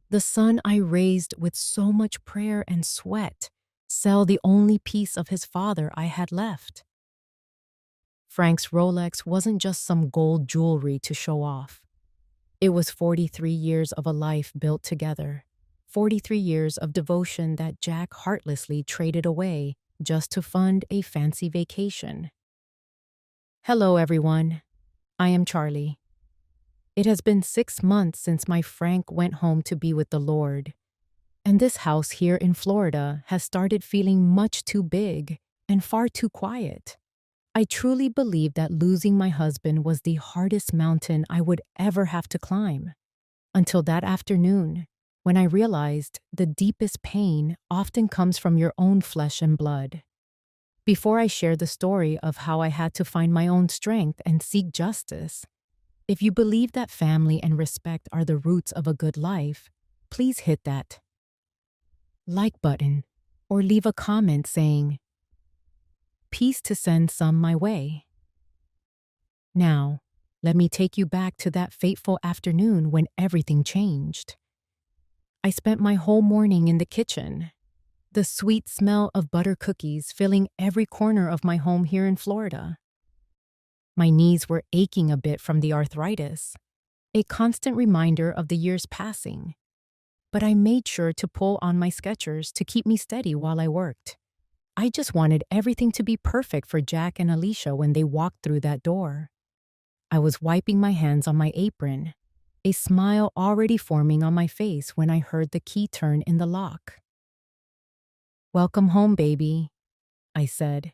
The son I raised with so much prayer and sweat, sell the only piece of his father I had left. Frank's Rolex wasn't just some gold jewelry to show off. It was 43 years of a life built together, 43 years of devotion that Jack heartlessly traded away just to fund a fancy vacation. Hello, everyone. I am Charlie. It has been 6 months since my Frank went home to be with the Lord, and this house here in Florida has started feeling much too big and far too quiet. I truly believe that losing my husband was the hardest mountain I would ever have to climb. Until that afternoon, when I realized the deepest pain often comes from your own flesh and blood. Before I share the story of how I had to find my own strength and seek justice, if you believe that family and respect are the roots of a good life, please hit that like button or leave a comment saying, "Peace to send some my way." Now, let me take you back to that fateful afternoon when everything changed. I spent my whole morning in the kitchen, the sweet smell of butter cookies filling every corner of my home here in Florida. My knees were aching a bit from the arthritis, a constant reminder of the years passing, but I made sure to pull on my Skechers to keep me steady while I worked. I just wanted everything to be perfect for Jack and Alisha when they walked through that door. I was wiping my hands on my apron, a smile already forming on my face when I heard the key turn in the lock. "Welcome home, baby," I said.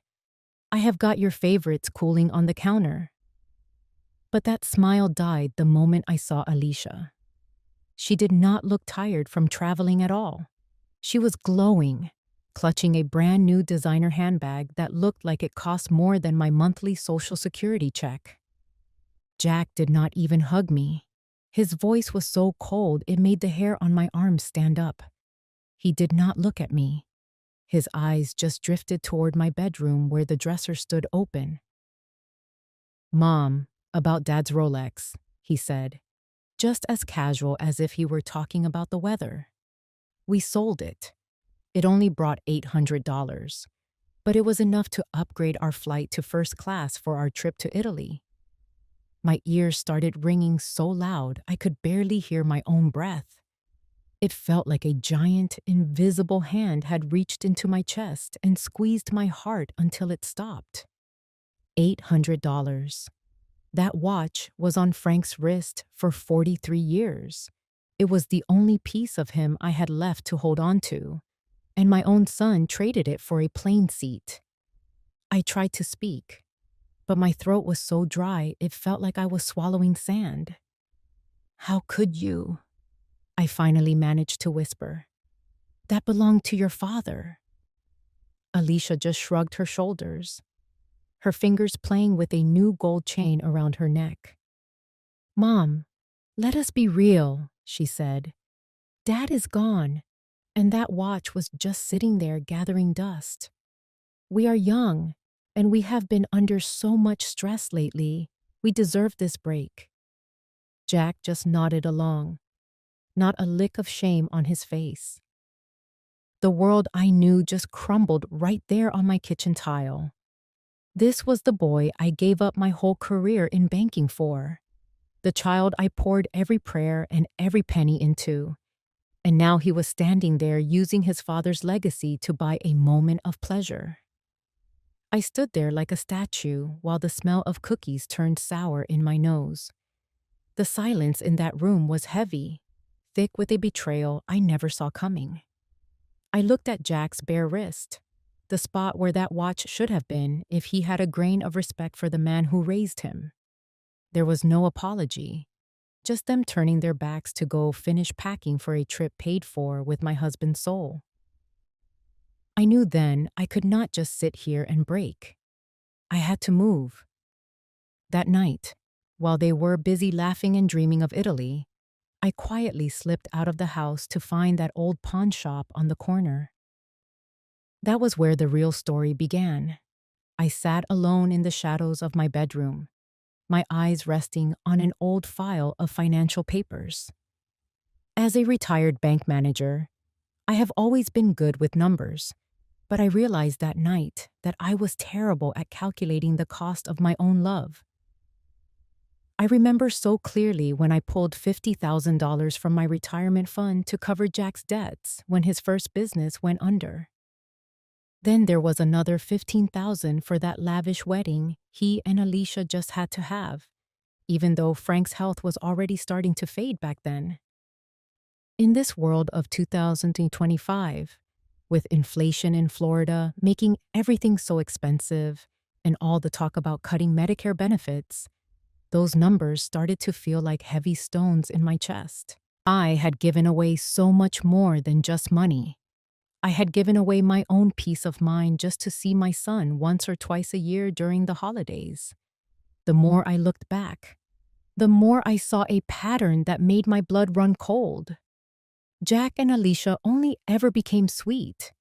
"I have got your favorites cooling on the counter." But that smile died the moment I saw Alisha. She did not look tired from traveling at all. She was glowing, clutching a brand new designer handbag that looked like it cost more than my monthly Social Security check. Jack did not even hug me. His voice was so cold it made the hair on my arms stand up. He did not look at me. His eyes just drifted toward my bedroom where the dresser stood open. "Mom, about Dad's Rolex," he said, just as casual as if he were talking about the weather. "We sold it. It only brought $800, but it was enough to upgrade our flight to first class for our trip to Italy." My ears started ringing so loud I could barely hear my own breath. It felt like a giant, invisible hand had reached into my chest and squeezed my heart until it stopped. $800. That watch was on Frank's wrist for 43 years. It was the only piece of him I had left to hold on to, and my own son traded it for a plane seat. I tried to speak, but my throat was so dry it felt like I was swallowing sand. "How could you?" I finally managed to whisper. "That belonged to your father." Alisha just shrugged her shoulders, her fingers playing with a new gold chain around her neck. "Mom, let us be real," she said. "Dad is gone, and that watch was just sitting there gathering dust. We are young, and we have been under so much stress lately. We deserve this break." Jack just nodded along, not a lick of shame on his face. The world I knew just crumbled right there on my kitchen tile. This was the boy I gave up my whole career in banking for, the child I poured every prayer and every penny into, and now he was standing there using his father's legacy to buy a moment of pleasure. I stood there like a statue while the smell of cookies turned sour in my nose. The silence in that room was heavy, thick with a betrayal I never saw coming. I looked at Jack's bare wrist, the spot where that watch should have been if he had a grain of respect for the man who raised him. There was no apology, just them turning their backs to go finish packing for a trip paid for with my husband's soul. I knew then I could not just sit here and break. I had to move. That night, while they were busy laughing and dreaming of Italy, I quietly slipped out of the house to find that old pawn shop on the corner. That was where the real story began. I sat alone in the shadows of my bedroom, my eyes resting on an old file of financial papers. As a retired bank manager, I have always been good with numbers, but I realized that night that I was terrible at calculating the cost of my own love. I remember so clearly when I pulled $50,000 from my retirement fund to cover Jack's debts when his first business went under. Then there was another $15,000 for that lavish wedding he and Alisha just had to have, even though Frank's health was already starting to fade back then. In this world of 2025, with inflation in Florida making everything so expensive and all the talk about cutting Medicare benefits, those numbers started to feel like heavy stones in my chest. I had given away so much more than just money. I had given away my own peace of mind just to see my son once or twice a year during the holidays. The more I looked back, the more I saw a pattern that made my blood run cold. Jack and Alisha only ever became sweet,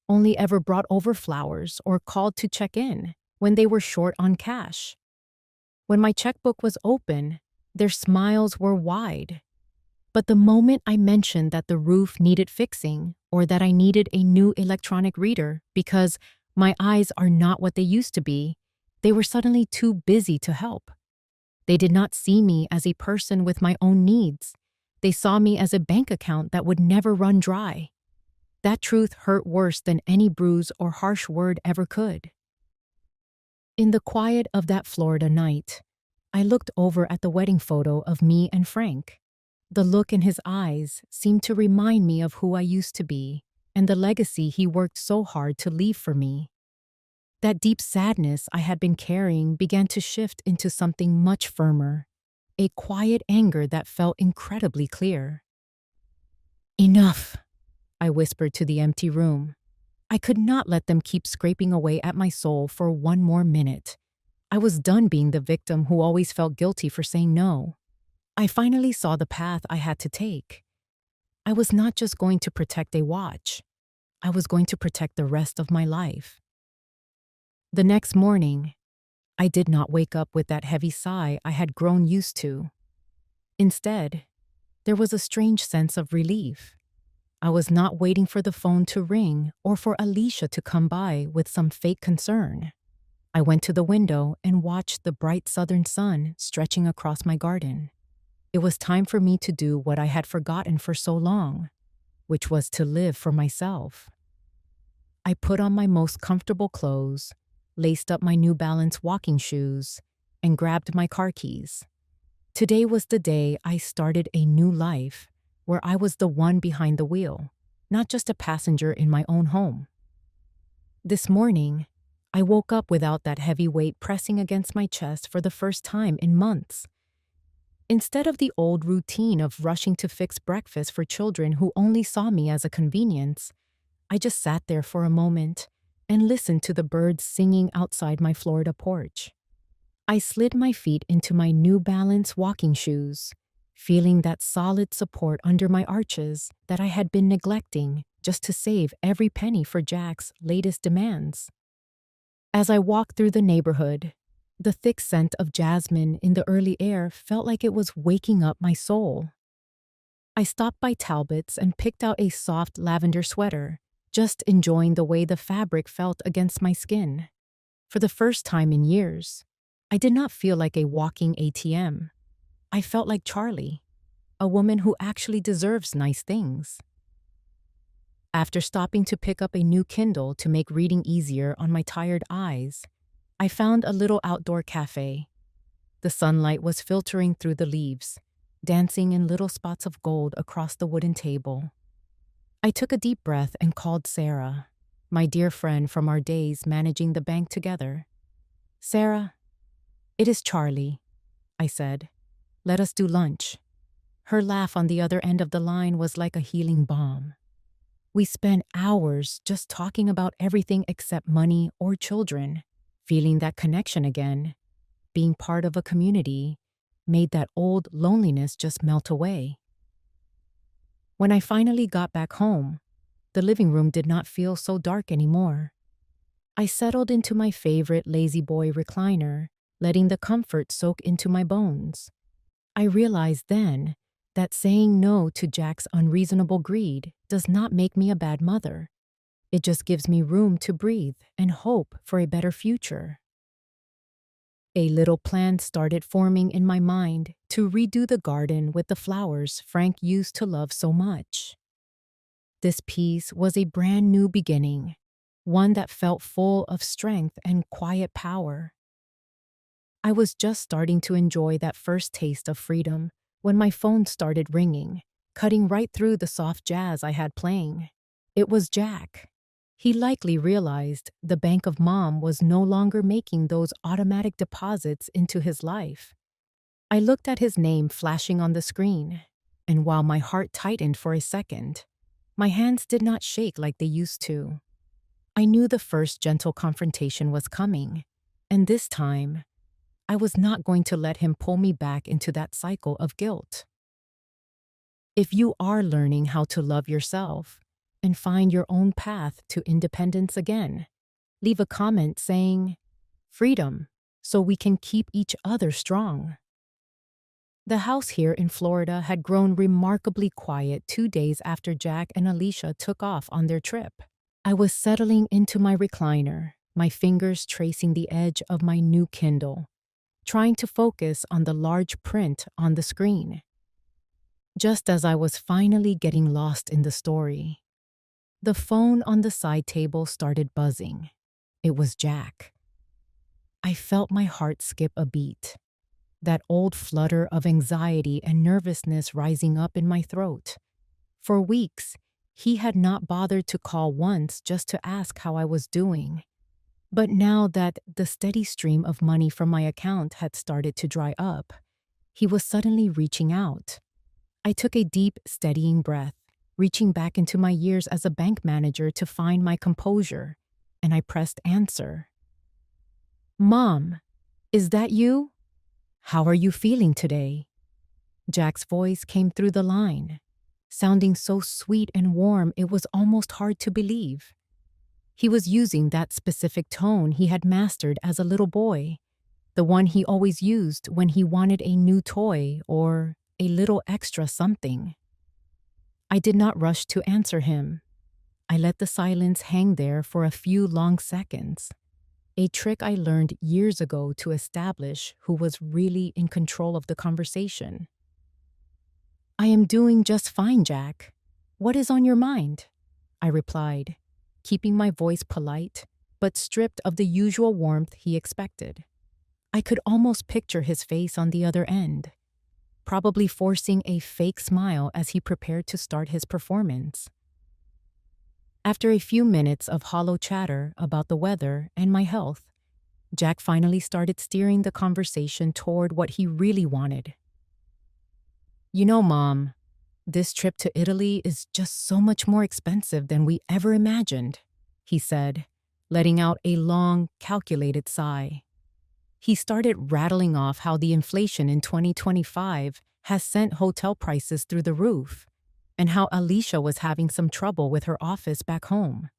only ever brought over flowers or called to check in when they were short on cash. When my checkbook was open, their smiles were wide. But the moment I mentioned that the roof needed fixing or that I needed a new electronic reader because my eyes are not what they used to be, they were suddenly too busy to help. They did not see me as a person with my own needs. They saw me as a bank account that would never run dry. That truth hurt worse than any bruise or harsh word ever could. In the quiet of that Florida night, I looked over at the wedding photo of me and Frank. The look in his eyes seemed to remind me of who I used to be and the legacy he worked so hard to leave for me. That deep sadness I had been carrying began to shift into something much firmer, a quiet anger that felt incredibly clear. "Enough," I whispered to the empty room. I could not let them keep scraping away at my soul for one more minute. I was done being the victim who always felt guilty for saying no. I finally saw the path I had to take. I was not just going to protect a watch. I was going to protect the rest of my life. The next morning, I did not wake up with that heavy sigh I had grown used to. Instead, there was a strange sense of relief. I was not waiting for the phone to ring or for Alisha to come by with some fake concern. I went to the window and watched the bright southern sun stretching across my garden. It was time for me to do what I had forgotten for so long, which was to live for myself. I put on my most comfortable clothes, laced up my New Balance walking shoes, and grabbed my car keys. Today was the day I started a new life, where I was the one behind the wheel, not just a passenger in my own home. This morning, I woke up without that heavy weight pressing against my chest for the first time in months. Instead of the old routine of rushing to fix breakfast for children who only saw me as a convenience, I just sat there for a moment and listened to the birds singing outside my Florida porch. I slid my feet into my New Balance walking shoes, feeling that solid support under my arches that I had been neglecting just to save every penny for Jack's latest demands. As I walked through the neighborhood, the thick scent of jasmine in the early air felt like it was waking up my soul. I stopped by Talbot's and picked out a soft lavender sweater, just enjoying the way the fabric felt against my skin. For the first time in years, I did not feel like a walking ATM. I felt like Charlie, a woman who actually deserves nice things. After stopping to pick up a new Kindle to make reading easier on my tired eyes, I found a little outdoor cafe. The sunlight was filtering through the leaves, dancing in little spots of gold across the wooden table. I took a deep breath and called Sarah, my dear friend from our days managing the bank together. "Sarah, it is Charlie," I said. "Let us do lunch." Her laugh on the other end of the line was like a healing balm. We spent hours just talking about everything except money or children, feeling that connection again. Being part of a community made that old loneliness just melt away. When I finally got back home, the living room did not feel so dark anymore. I settled into my favorite lazy boy recliner, letting the comfort soak into my bones. I realized then that saying no to Jack's unreasonable greed does not make me a bad mother. It just gives me room to breathe and hope for a better future. A little plan started forming in my mind to redo the garden with the flowers Frank used to love so much. This piece was a brand new beginning, one that felt full of strength and quiet power. I was just starting to enjoy that first taste of freedom when my phone started ringing, cutting right through the soft jazz I had playing. It was Jack. He likely realized the Bank of Mom was no longer making those automatic deposits into his life. I looked at his name flashing on the screen, and while my heart tightened for a second, my hands did not shake like they used to. I knew the first gentle confrontation was coming, and this time, I was not going to let him pull me back into that cycle of guilt. If you are learning how to love yourself and find your own path to independence again, leave a comment saying, "Freedom," so we can keep each other strong. The house here in Florida had grown remarkably quiet 2 days after Jack and Alisha took off on their trip. I was settling into my recliner, my fingers tracing the edge of my new Kindle, trying to focus on the large print on the screen. Just as I was finally getting lost in the story, the phone on the side table started buzzing. It was Jack. I felt my heart skip a beat, that old flutter of anxiety and nervousness rising up in my throat. For weeks, he had not bothered to call once just to ask how I was doing. But now that the steady stream of money from my account had started to dry up, he was suddenly reaching out. I took a deep, steadying breath, reaching back into my years as a bank manager to find my composure, and I pressed answer. "Mom, is that you? How are you feeling today?" Jack's voice came through the line, sounding so sweet and warm it was almost hard to believe. He was using that specific tone he had mastered as a little boy, the one he always used when he wanted a new toy or a little extra something. I did not rush to answer him. I let the silence hang there for a few long seconds, a trick I learned years ago to establish who was really in control of the conversation. "I am doing just fine, Jack. What is on your mind?" I replied, keeping my voice polite, but stripped of the usual warmth he expected. I could almost picture his face on the other end, probably forcing a fake smile as he prepared to start his performance. After a few minutes of hollow chatter about the weather and my health, Jack finally started steering the conversation toward what he really wanted. "You know, Mom, this trip to Italy is just so much more expensive than we ever imagined," he said, letting out a long, calculated sigh. He started rattling off how the inflation in 2025 has sent hotel prices through the roof, and how Alisha was having some trouble with her office back home.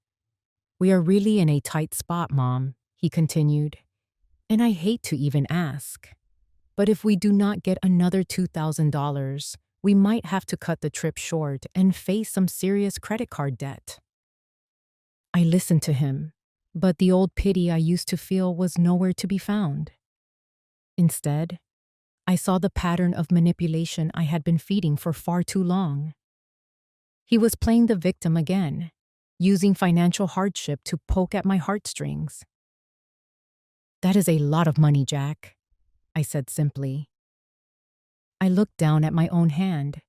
"We are really in a tight spot, Mom," he continued, "and I hate to even ask. But if we do not get another $2,000, we might have to cut the trip short and face some serious credit card debt." I listened to him, but the old pity I used to feel was nowhere to be found. Instead, I saw the pattern of manipulation I had been feeding for far too long. He was playing the victim again, using financial hardship to poke at my heartstrings. "That is a lot of money, Jack," I said simply. I looked down at my own hand,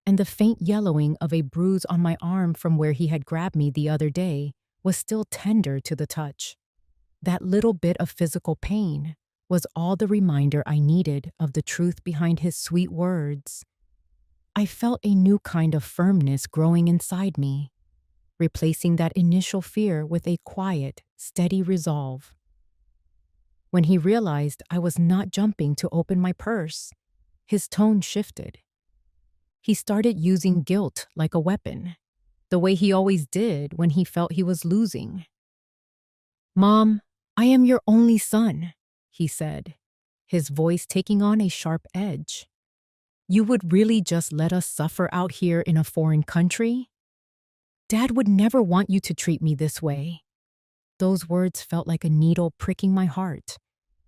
and the faint yellowing of a bruise on my arm from where he had grabbed me the other day was still tender to the touch. That little bit of physical pain was all the reminder I needed of the truth behind his sweet words. I felt a new kind of firmness growing inside me, replacing that initial fear with a quiet, steady resolve. When he realized I was not jumping to open my purse, his tone shifted. He started using guilt like a weapon, the way he always did when he felt he was losing. "Mom, I am your only son," he said, his voice taking on a sharp edge. You would really just let us suffer out here in a foreign country? Dad would never want you to treat me this way. Those words felt like a needle pricking my heart,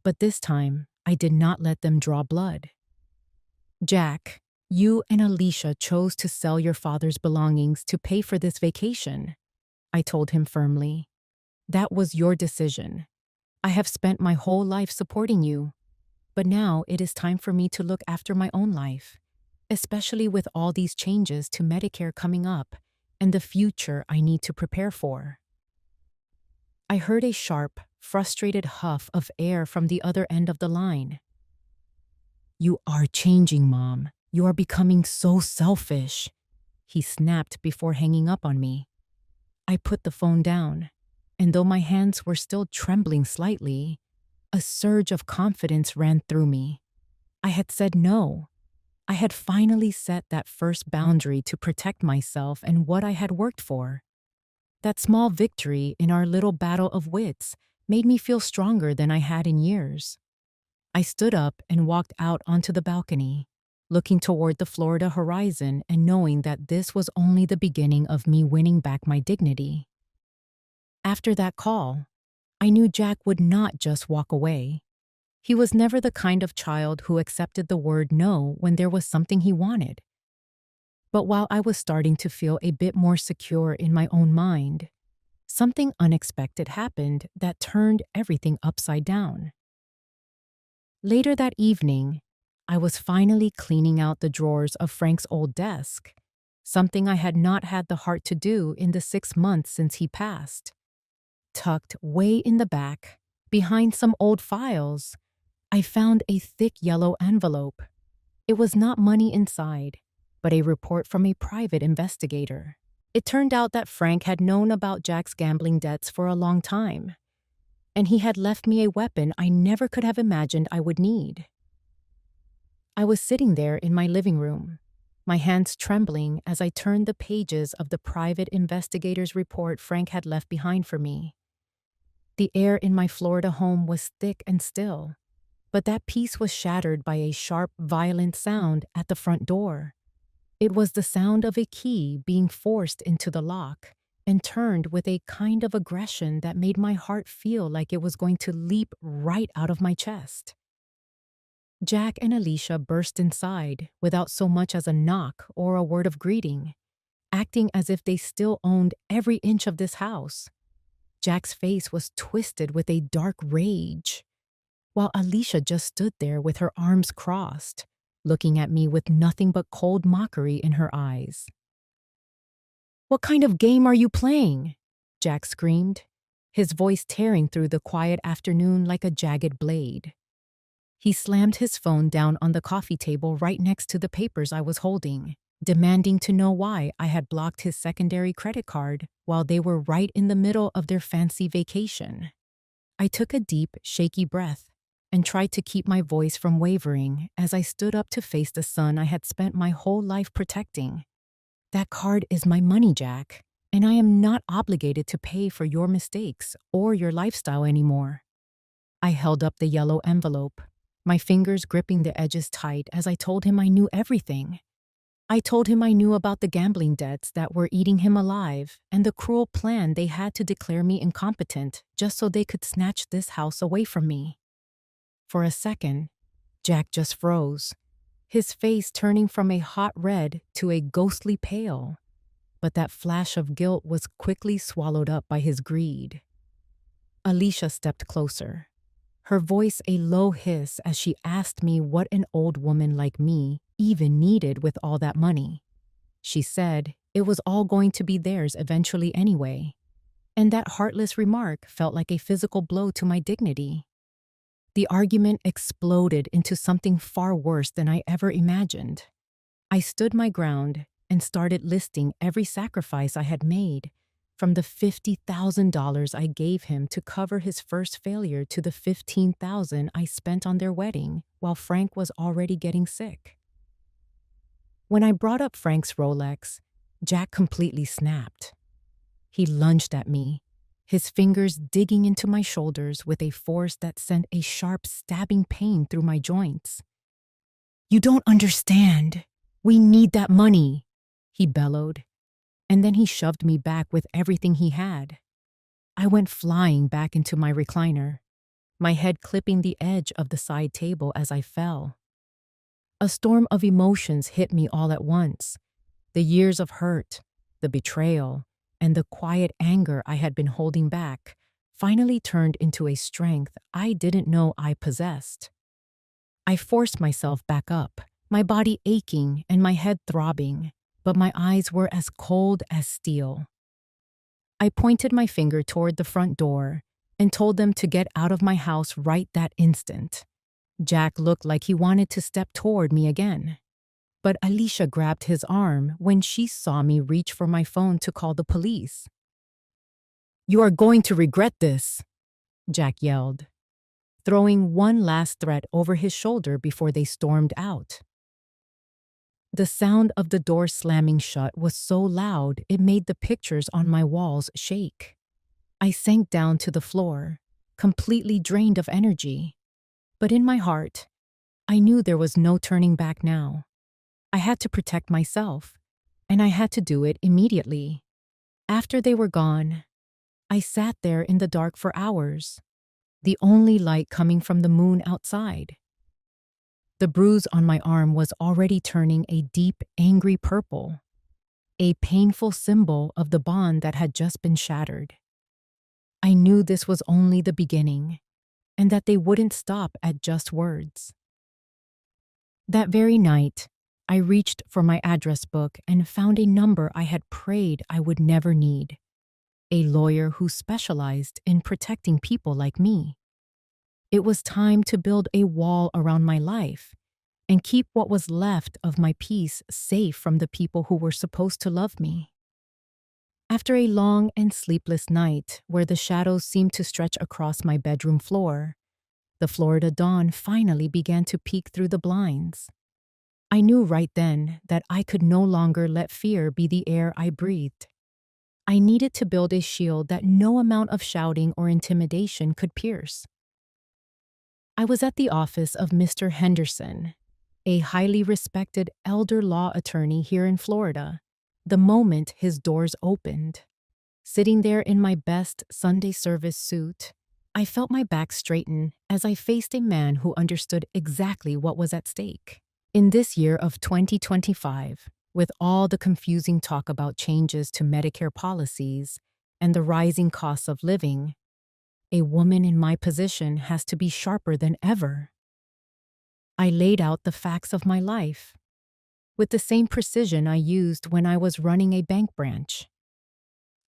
but this time I did not let them draw blood. Jack, you and Alisha chose to sell your father's belongings to pay for this vacation, I told him firmly. That was your decision. I have spent my whole life supporting you, but now it is time for me to look after my own life, especially with all these changes to Medicare coming up and the future I need to prepare for. I heard a sharp, frustrated huff of air from the other end of the line. You are changing, Mom. You are becoming so selfish, he snapped before hanging up on me. I put the phone down, and though my hands were still trembling slightly, a surge of confidence ran through me. I had said no. I had finally set that first boundary to protect myself and what I had worked for. That small victory in our little battle of wits made me feel stronger than I had in years. I stood up and walked out onto the balcony, looking toward the Florida horizon and knowing that this was only the beginning of me winning back my dignity. After that call, I knew Jack would not just walk away. He was never the kind of child who accepted the word no when there was something he wanted. But while I was starting to feel a bit more secure in my own mind, something unexpected happened that turned everything upside down. Later that evening, I was finally cleaning out the drawers of Frank's old desk, something I had not had the heart to do in the 6 months since he passed. Tucked way in the back, behind some old files, I found a thick yellow envelope. It was not money inside, but a report from a private investigator. It turned out that Frank had known about Jack's gambling debts for a long time, and he had left me a weapon I never could have imagined I would need. I was sitting there in my living room, my hands trembling as I turned the pages of the private investigator's report Frank had left behind for me. The air in my Florida home was thick and still, but that peace was shattered by a sharp, violent sound at the front door. It was the sound of a key being forced into the lock and turned with a kind of aggression that made my heart feel like it was going to leap right out of my chest. Jack and Alisha burst inside without so much as a knock or a word of greeting, acting as if they still owned every inch of this house. Jack's face was twisted with a dark rage, while Alisha just stood there with her arms crossed, looking at me with nothing but cold mockery in her eyes. "What kind of game are you playing?" Jack screamed, his voice tearing through the quiet afternoon like a jagged blade. He slammed his phone down on the coffee table right next to the papers I was holding, demanding to know why I had blocked his secondary credit card while they were right in the middle of their fancy vacation. I took a deep, shaky breath and tried to keep my voice from wavering as I stood up to face the son I had spent my whole life protecting. "That card is my money, Jack, and I am not obligated to pay for your mistakes or your lifestyle anymore." I held up the yellow envelope, my fingers gripping the edges tight as I told him I knew everything. I told him I knew about the gambling debts that were eating him alive and the cruel plan they had to declare me incompetent just so they could snatch this house away from me. For a second, Jack just froze, his face turning from a hot red to a ghostly pale. But that flash of guilt was quickly swallowed up by his greed. Alisha stepped closer, her voice a low hiss as she asked me what an old woman like me even needed with all that money. She said it was all going to be theirs eventually anyway, and that heartless remark felt like a physical blow to my dignity. The argument exploded into something far worse than I ever imagined. I stood my ground and started listing every sacrifice I had made, from the $50,000 I gave him to cover his first failure to the $15,000 I spent on their wedding while Frank was already getting sick. When I brought up Frank's Rolex, Jack completely snapped. He lunged at me, his fingers digging into my shoulders with a force that sent a sharp stabbing pain through my joints. "You don't understand. We need that money," he bellowed, and then he shoved me back with everything he had. I went flying back into my recliner, my head clipping the edge of the side table as I fell. A storm of emotions hit me all at once. The years of hurt, the betrayal, and the quiet anger I had been holding back finally turned into a strength I didn't know I possessed. I forced myself back up, my body aching and my head throbbing, but my eyes were as cold as steel. I pointed my finger toward the front door and told them to get out of my house right that instant. Jack looked like he wanted to step toward me again. But Alisha grabbed his arm when she saw me reach for my phone to call the police. "You are going to regret this," Jack yelled, throwing one last threat over his shoulder before they stormed out. The sound of the door slamming shut was so loud it made the pictures on my walls shake. I sank down to the floor, completely drained of energy. But in my heart, I knew there was no turning back now. I had to protect myself, and I had to do it immediately. After they were gone, I sat there in the dark for hours, the only light coming from the moon outside. The bruise on my arm was already turning a deep, angry purple, a painful symbol of the bond that had just been shattered. I knew this was only the beginning, and that they wouldn't stop at just words. That very night, I reached for my address book and found a number I had prayed I would never need. A lawyer who specialized in protecting people like me. It was time to build a wall around my life and keep what was left of my peace safe from the people who were supposed to love me. After a long and sleepless night where the shadows seemed to stretch across my bedroom floor, the Florida dawn finally began to peek through the blinds. I knew right then that I could no longer let fear be the air I breathed. I needed to build a shield that no amount of shouting or intimidation could pierce. I was at the office of Mr. Henderson, a highly respected elder law attorney here in Florida, the moment his doors opened. Sitting there in my best Sunday service suit, I felt my back straighten as I faced a man who understood exactly what was at stake. In this year of 2025, with all the confusing talk about changes to Medicare policies and the rising costs of living, a woman in my position has to be sharper than ever. I laid out the facts of my life, with the same precision I used when I was running a bank branch.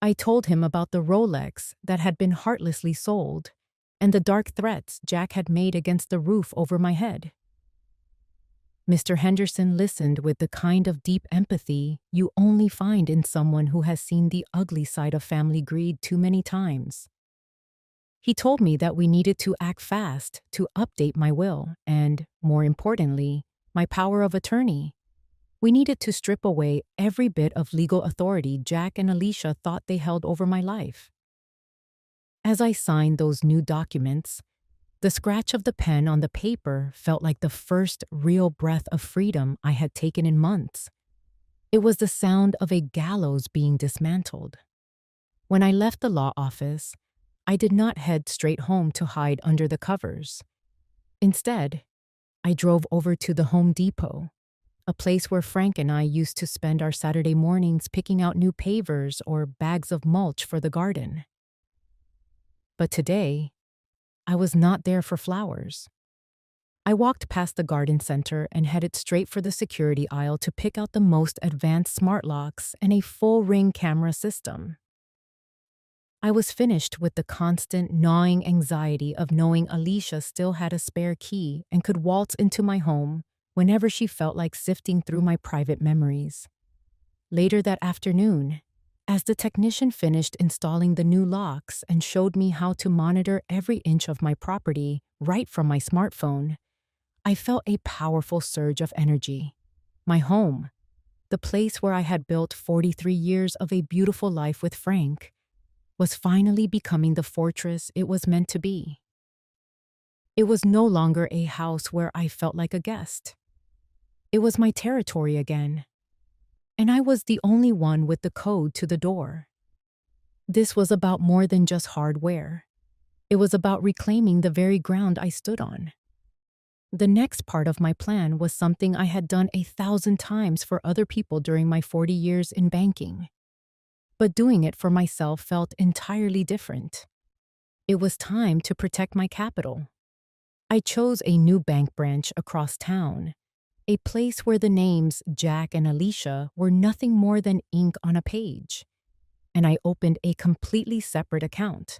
I told him about the Rolex that had been heartlessly sold and the dark threats Jack had made against the roof over my head. Mr. Henderson listened with the kind of deep empathy you only find in someone who has seen the ugly side of family greed too many times. He told me that we needed to act fast to update my will and, more importantly, my power of attorney. We needed to strip away every bit of legal authority Jack and Alisha thought they held over my life. As I signed those new documents, the scratch of the pen on the paper felt like the first real breath of freedom I had taken in months. It was the sound of a gallows being dismantled. When I left the law office, I did not head straight home to hide under the covers. Instead, I drove over to the Home Depot, a place where Frank and I used to spend our Saturday mornings picking out new pavers or bags of mulch for the garden. But today, I was not there for flowers. I walked past the garden center and headed straight for the security aisle to pick out the most advanced smart locks and a full ring camera system. I was finished with the constant gnawing anxiety of knowing Alisha still had a spare key and could waltz into my home whenever she felt like sifting through my private memories. Later that afternoon, as the technician finished installing the new locks and showed me how to monitor every inch of my property right from my smartphone, I felt a powerful surge of energy. My home, the place where I had built 43 years of a beautiful life with Frank, was finally becoming the fortress it was meant to be. It was no longer a house where I felt like a guest. It was my territory again, and I was the only one with the code to the door. This was about more than just hardware. It was about reclaiming the very ground I stood on. The next part of my plan was something I had done 1,000 times for other people during my 40 years in banking. But doing it for myself felt entirely different. It was time to protect my capital. I chose a new bank branch across town, a place where the names Jack and Alisha were nothing more than ink on a page, and I opened a completely separate account.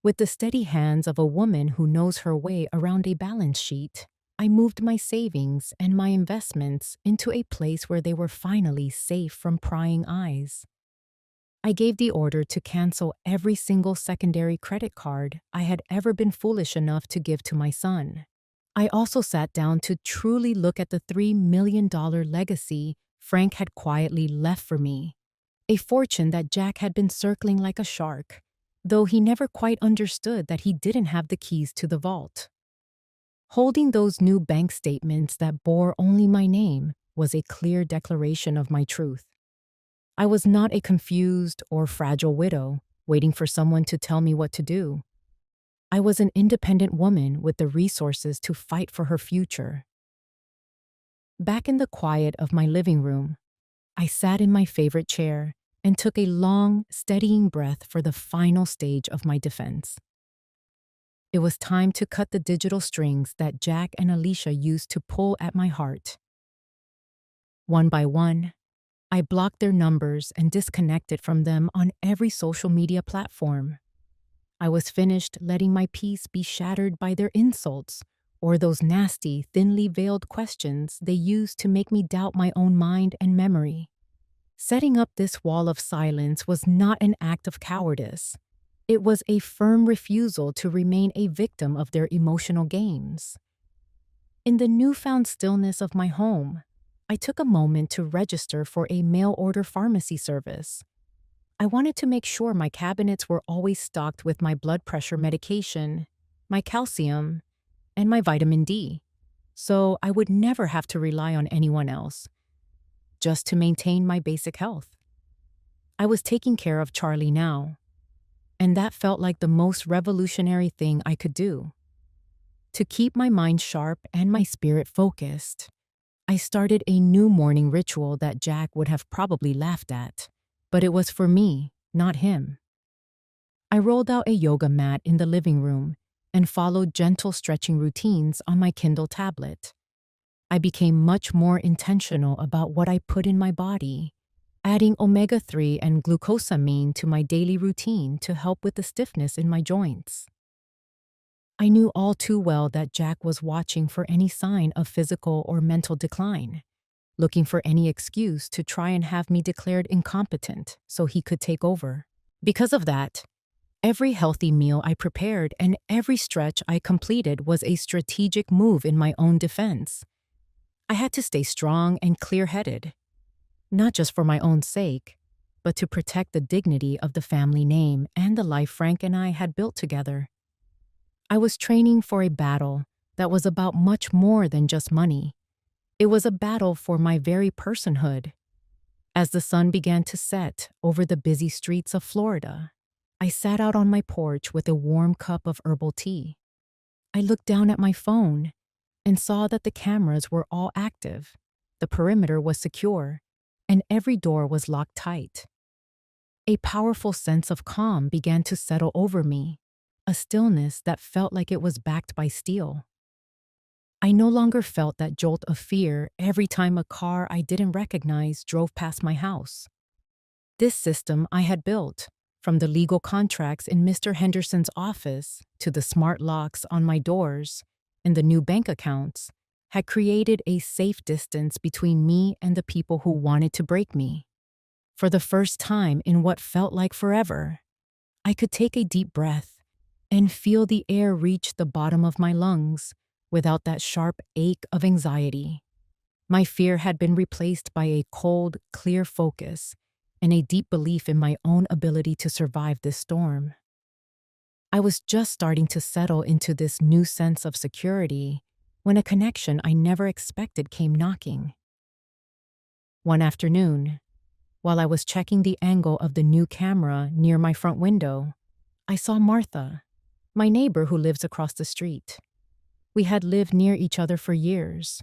With the steady hands of a woman who knows her way around a balance sheet, I moved my savings and my investments into a place where they were finally safe from prying eyes. I gave the order to cancel every single secondary credit card I had ever been foolish enough to give to my son. I also sat down to truly look at the $3 million legacy Frank had quietly left for me, a fortune that Jack had been circling like a shark, though he never quite understood that he didn't have the keys to the vault. Holding those new bank statements that bore only my name was a clear declaration of my truth. I was not a confused or fragile widow waiting for someone to tell me what to do. I was an independent woman with the resources to fight for her future. Back in the quiet of my living room, I sat in my favorite chair and took a long, steadying breath for the final stage of my defense. It was time to cut the digital strings that Jack and Alisha used to pull at my heart. One by one, I blocked their numbers and disconnected from them on every social media platform. I was finished letting my peace be shattered by their insults or those nasty, thinly veiled questions they used to make me doubt my own mind and memory. Setting up this wall of silence was not an act of cowardice. It was a firm refusal to remain a victim of their emotional games. In the newfound stillness of my home, I took a moment to register for a mail-order pharmacy service. I wanted to make sure my cabinets were always stocked with my blood pressure medication, my calcium, and my vitamin D, so I would never have to rely on anyone else, just to maintain my basic health. I was taking care of Charlie now, and that felt like the most revolutionary thing I could do. To keep my mind sharp and my spirit focused, I started a new morning ritual that Jack would have probably laughed at, but it was for me, not him. I rolled out a yoga mat in the living room and followed gentle stretching routines on my Kindle tablet. I became much more intentional about what I put in my body, adding omega-3 and glucosamine to my daily routine to help with the stiffness in my joints. I knew all too well that Jack was watching for any sign of physical or mental decline, looking for any excuse to try and have me declared incompetent so he could take over. Because of that, every healthy meal I prepared and every stretch I completed was a strategic move in my own defense. I had to stay strong and clear-headed, not just for my own sake, but to protect the dignity of the family name and the life Frank and I had built together. I was training for a battle that was about much more than just money. It was a battle for my very personhood. As the sun began to set over the busy streets of Florida, I sat out on my porch with a warm cup of herbal tea. I looked down at my phone and saw that the cameras were all active, the perimeter was secure, and every door was locked tight. A powerful sense of calm began to settle over me, a stillness that felt like it was backed by steel. I no longer felt that jolt of fear every time a car I didn't recognize drove past my house. This system I had built, from the legal contracts in Mr. Henderson's office to the smart locks on my doors and the new bank accounts, had created a safe distance between me and the people who wanted to break me. For the first time in what felt like forever, I could take a deep breath and feel the air reach the bottom of my lungs without that sharp ache of anxiety. My fear had been replaced by a cold, clear focus and a deep belief in my own ability to survive this storm. I was just starting to settle into this new sense of security when a connection I never expected came knocking. One afternoon, while I was checking the angle of the new camera near my front window, I saw Martha, my neighbor who lives across the street. We had lived near each other for years,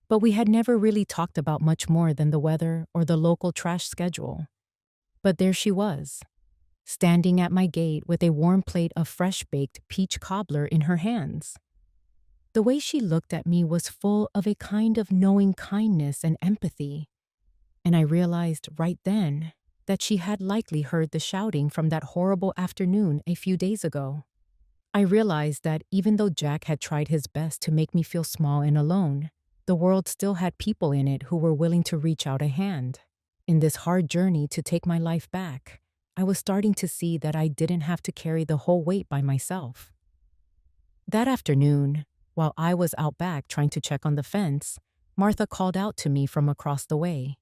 but we had never really talked about much more than the weather or the local trash schedule. But there she was, standing at my gate with a warm plate of fresh-baked peach cobbler in her hands. The way she looked at me was full of a kind of knowing kindness and empathy, and I realized right then that she had likely heard the shouting from that horrible afternoon a few days ago. I realized that even though Jack had tried his best to make me feel small and alone, the world still had people in it who were willing to reach out a hand. In this hard journey to take my life back, I was starting to see that I didn't have to carry the whole weight by myself. That afternoon, while I was out back trying to check on the fence, Martha called out to me from across the way.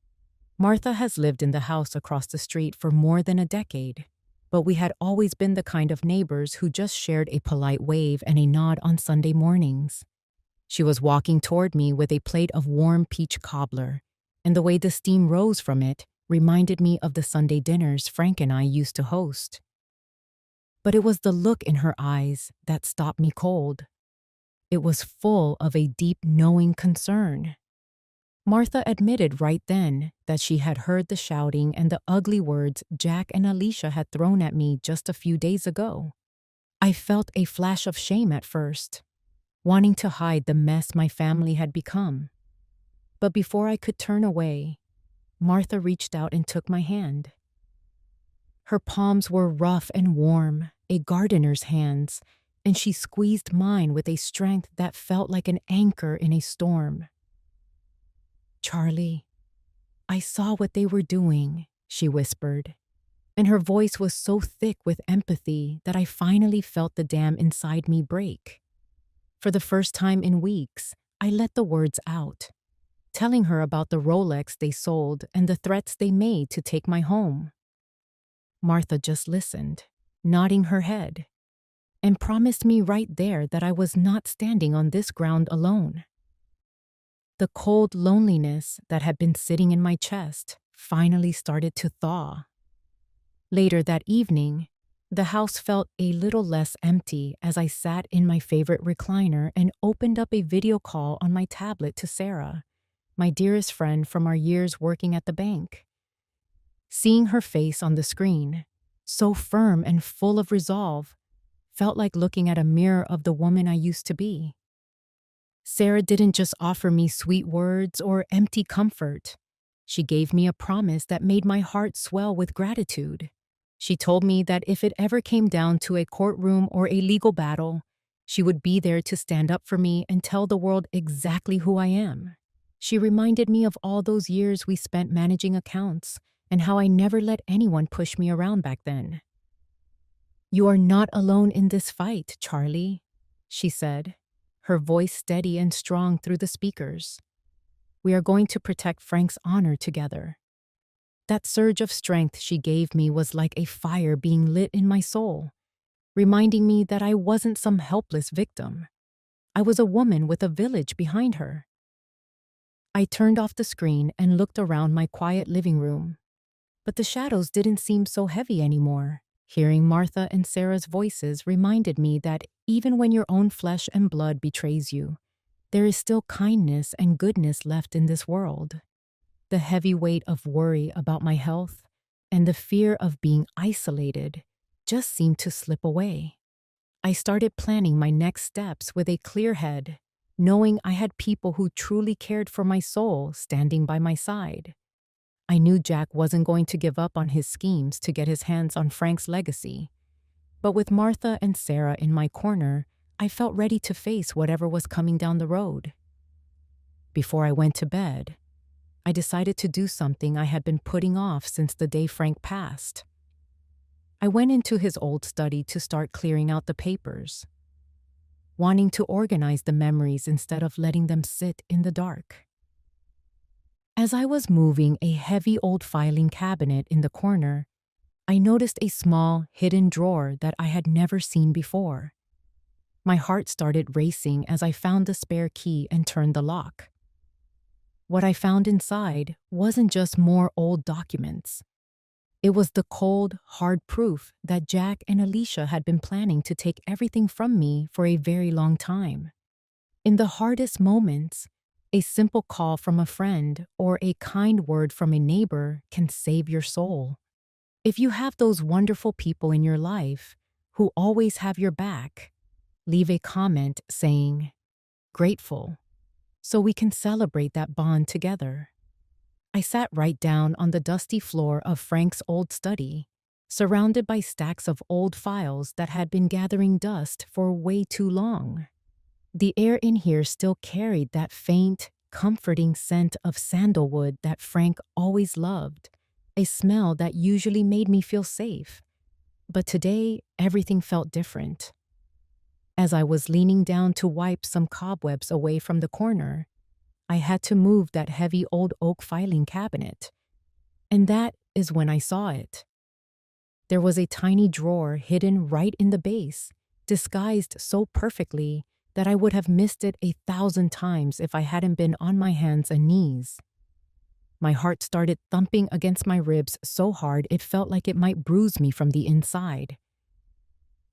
Martha has lived in the house across the street for more than a decade, but we had always been the kind of neighbors who just shared a polite wave and a nod on Sunday mornings. She was walking toward me with a plate of warm peach cobbler, and the way the steam rose from it reminded me of the Sunday dinners Frank and I used to host. But it was the look in her eyes that stopped me cold. It was full of a deep, knowing concern. Martha admitted right then that she had heard the shouting and the ugly words Jack and Alisha had thrown at me just a few days ago. I felt a flash of shame at first, wanting to hide the mess my family had become. But before I could turn away, Martha reached out and took my hand. Her palms were rough and warm, a gardener's hands, and she squeezed mine with a strength that felt like an anchor in a storm. "Charlie, I saw what they were doing," she whispered, and her voice was so thick with empathy that I finally felt the dam inside me break. For the first time in weeks, I let the words out, telling her about the Rolex they sold and the threats they made to take my home. Martha just listened, nodding her head, and promised me right there that I was not standing on this ground alone. The cold loneliness that had been sitting in my chest finally started to thaw. Later that evening, the house felt a little less empty as I sat in my favorite recliner and opened up a video call on my tablet to Sarah, my dearest friend from our years working at the bank. Seeing her face on the screen, so firm and full of resolve, felt like looking at a mirror of the woman I used to be. Sarah didn't just offer me sweet words or empty comfort. She gave me a promise that made my heart swell with gratitude. She told me that if it ever came down to a courtroom or a legal battle, she would be there to stand up for me and tell the world exactly who I am. She reminded me of all those years we spent managing accounts and how I never let anyone push me around back then. "You are not alone in this fight, Charlie," she said, her voice steady and strong through the speakers. "We are going to protect Frank's honor together." That surge of strength she gave me was like a fire being lit in my soul, reminding me that I wasn't some helpless victim. I was a woman with a village behind her. I turned off the screen and looked around my quiet living room, but the shadows didn't seem so heavy anymore. Hearing Martha and Sarah's voices reminded me that even when your own flesh and blood betrays you, there is still kindness and goodness left in this world. The heavy weight of worry about my health and the fear of being isolated just seemed to slip away. I started planning my next steps with a clear head, knowing I had people who truly cared for my soul standing by my side. I knew Jack wasn't going to give up on his schemes to get his hands on Frank's legacy, but with Martha and Sarah in my corner, I felt ready to face whatever was coming down the road. Before I went to bed, I decided to do something I had been putting off since the day Frank passed. I went into his old study to start clearing out the papers, wanting to organize the memories instead of letting them sit in the dark. As I was moving a heavy old filing cabinet in the corner, I noticed a small, hidden drawer that I had never seen before. My heart started racing as I found the spare key and turned the lock. What I found inside wasn't just more old documents. It was the cold, hard proof that Jack and Alisha had been planning to take everything from me for a very long time. In the hardest moments, a simple call from a friend or a kind word from a neighbor can save your soul. If you have those wonderful people in your life who always have your back, leave a comment saying, "Grateful," so we can celebrate that bond together. I sat right down on the dusty floor of Frank's old study, surrounded by stacks of old files that had been gathering dust for way too long. The air in here still carried that faint, comforting scent of sandalwood that Frank always loved, a smell that usually made me feel safe. But today, everything felt different. As I was leaning down to wipe some cobwebs away from the corner, I had to move that heavy old oak filing cabinet. And that is when I saw it. There was a tiny drawer hidden right in the base, disguised so perfectly that I would have missed it 1,000 times if I hadn't been on my hands and knees. My heart started thumping against my ribs so hard it felt like it might bruise me from the inside.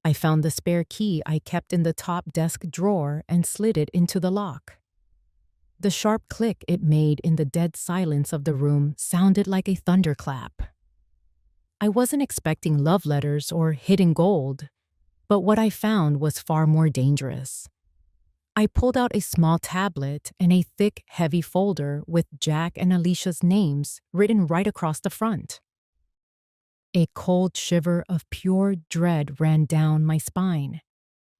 I found the spare key I kept in the top desk drawer and slid it into the lock. The sharp click it made in the dead silence of the room sounded like a thunderclap. I wasn't expecting love letters or hidden gold, but what I found was far more dangerous. I pulled out a small tablet and a thick, heavy folder with Jack and Alicia's names written right across the front. A cold shiver of pure dread ran down my spine,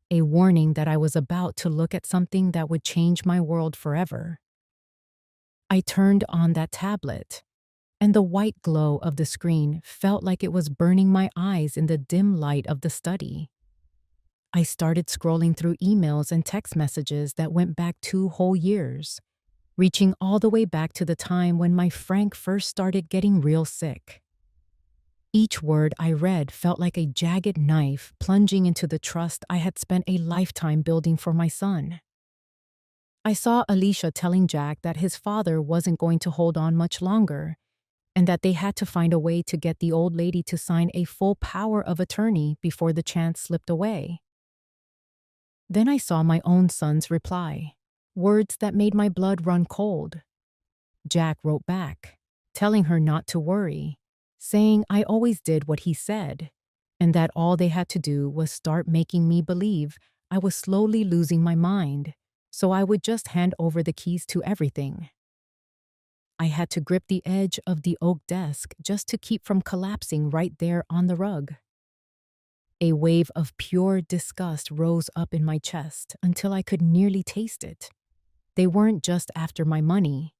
a warning that I was about to look at something that would change my world forever. I turned on that tablet, and the white glow of the screen felt like it was burning my eyes in the dim light of the study. I started scrolling through emails and text messages that went back 2 whole years, reaching all the way back to the time when my Frank first started getting real sick. Each word I read felt like a jagged knife plunging into the trust I had spent a lifetime building for my son. I saw Alisha telling Jack that his father wasn't going to hold on much longer, and that they had to find a way to get the old lady to sign a full power of attorney before the chance slipped away. Then I saw my own son's reply, words that made my blood run cold. Jack wrote back, telling her not to worry, saying I always did what he said, and that all they had to do was start making me believe I was slowly losing my mind, so I would just hand over the keys to everything. I had to grip the edge of the oak desk just to keep from collapsing right there on the rug. A wave of pure disgust rose up in my chest until I could nearly taste it. They weren't just after my money.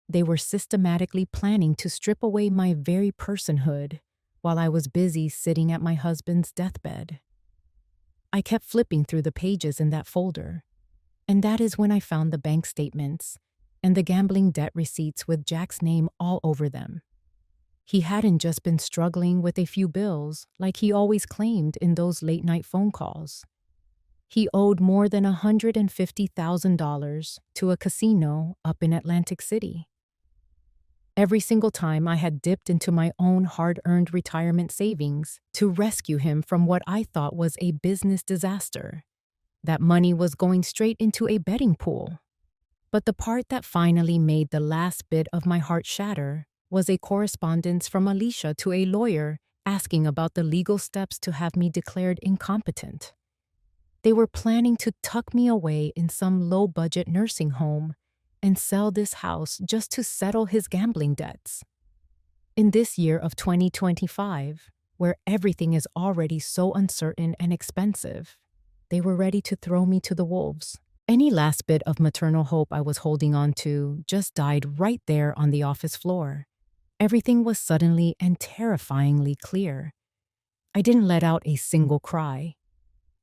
They were systematically planning to strip away my very personhood while I was busy sitting at my husband's deathbed. I kept flipping through the pages in that folder, and that is when I found the bank statements and the gambling debt receipts with Jack's name all over them. He hadn't just been struggling with a few bills like he always claimed in those late-night phone calls. He owed more than $150,000 to a casino up in Atlantic City. Every single time I had dipped into my own hard-earned retirement savings to rescue him from what I thought was a business disaster, that money was going straight into a betting pool. But the part that finally made the last bit of my heart shatter was a correspondence from Alisha to a lawyer asking about the legal steps to have me declared incompetent. They were planning to tuck me away in some low-budget nursing home and sell this house just to settle his gambling debts. In this year of 2025, where everything is already so uncertain and expensive, they were ready to throw me to the wolves. Any last bit of maternal hope I was holding on to just died right there on the office floor. Everything was suddenly and terrifyingly clear. I didn't let out a single cry.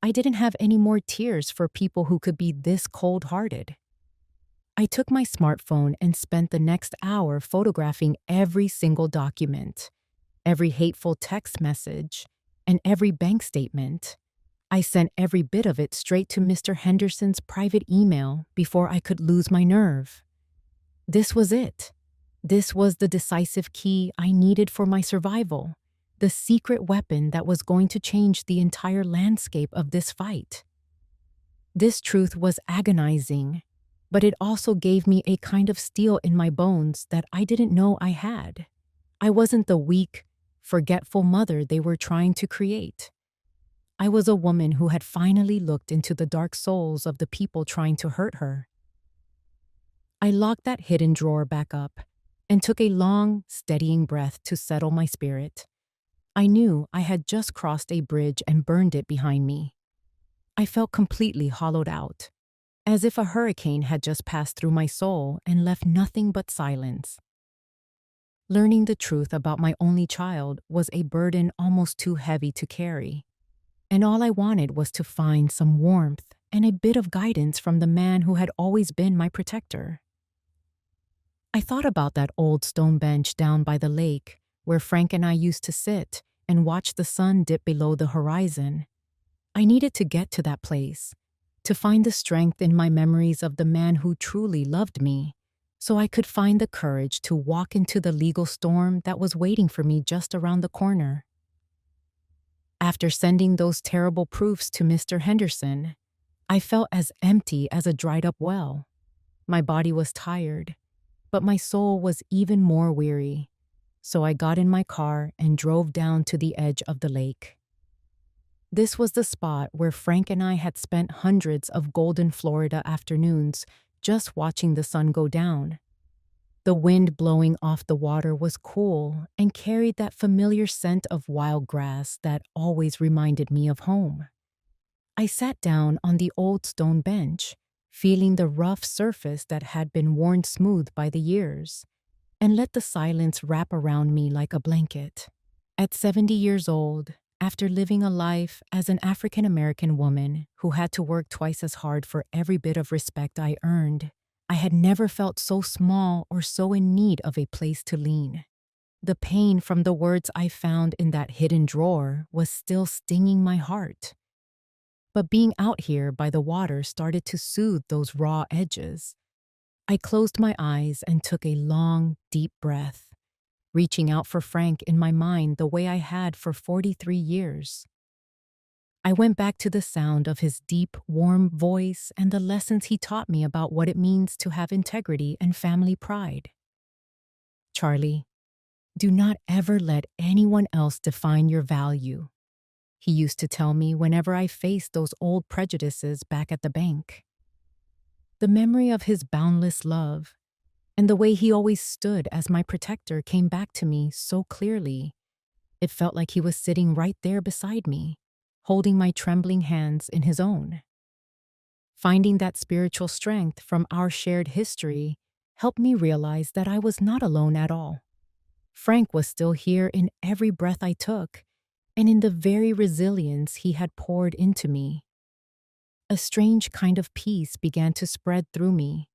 I didn't have any more tears for people who could be this cold-hearted. I took my smartphone and spent the next hour photographing every single document, every hateful text message, and every bank statement, I sent every bit of it straight to Mr. Henderson's private email before I could lose my nerve. This was it. This was the decisive key I needed for my survival, the secret weapon that was going to change the entire landscape of this fight. This truth was agonizing, but it also gave me a kind of steel in my bones that I didn't know I had. I wasn't the weak, forgetful mother they were trying to create. I was a woman who had finally looked into the dark souls of the people trying to hurt her. I locked that hidden drawer back up and took a long, steadying breath to settle my spirit. I knew I had just crossed a bridge and burned it behind me. I felt completely hollowed out, as if a hurricane had just passed through my soul and left nothing but silence. Learning the truth about my only child was a burden almost too heavy to carry, and all I wanted was to find some warmth and a bit of guidance from the man who had always been my protector. I thought about that old stone bench down by the lake where Frank and I used to sit and watch the sun dip below the horizon. I needed to get to that place, to find the strength in my memories of the man who truly loved me, so I could find the courage to walk into the legal storm that was waiting for me just around the corner. After sending those terrible proofs to Mr. Henderson, I felt as empty as a dried-up well. My body was tired, but my soul was even more weary, so I got in my car and drove down to the edge of the lake. This was the spot where Frank and I had spent hundreds of golden Florida afternoons just watching the sun go down. The wind blowing off the water was cool and carried that familiar scent of wild grass that always reminded me of home. I sat down on the old stone bench, feeling the rough surface that had been worn smooth by the years, and let the silence wrap around me like a blanket. At 70 years old, after living a life as an African-American woman who had to work twice as hard for every bit of respect I earned, I had never felt so small or so in need of a place to lean. The pain from the words I found in that hidden drawer was still stinging my heart. But being out here by the water started to soothe those raw edges. I closed my eyes and took a long, deep breath, reaching out for Frank in my mind the way I had for 43 years. I went back to the sound of his deep, warm voice and the lessons he taught me about what it means to have integrity and family pride. Charlie, do not ever let anyone else define your value, he used to tell me whenever I faced those old prejudices back at the bank. The memory of his boundless love and the way he always stood as my protector came back to me so clearly. It felt like he was sitting right there beside me, holding my trembling hands in his own. Finding that spiritual strength from our shared history helped me realize that I was not alone at all. Frank was still here in every breath I took, and in the very resilience he had poured into me. A strange kind of peace began to spread through me,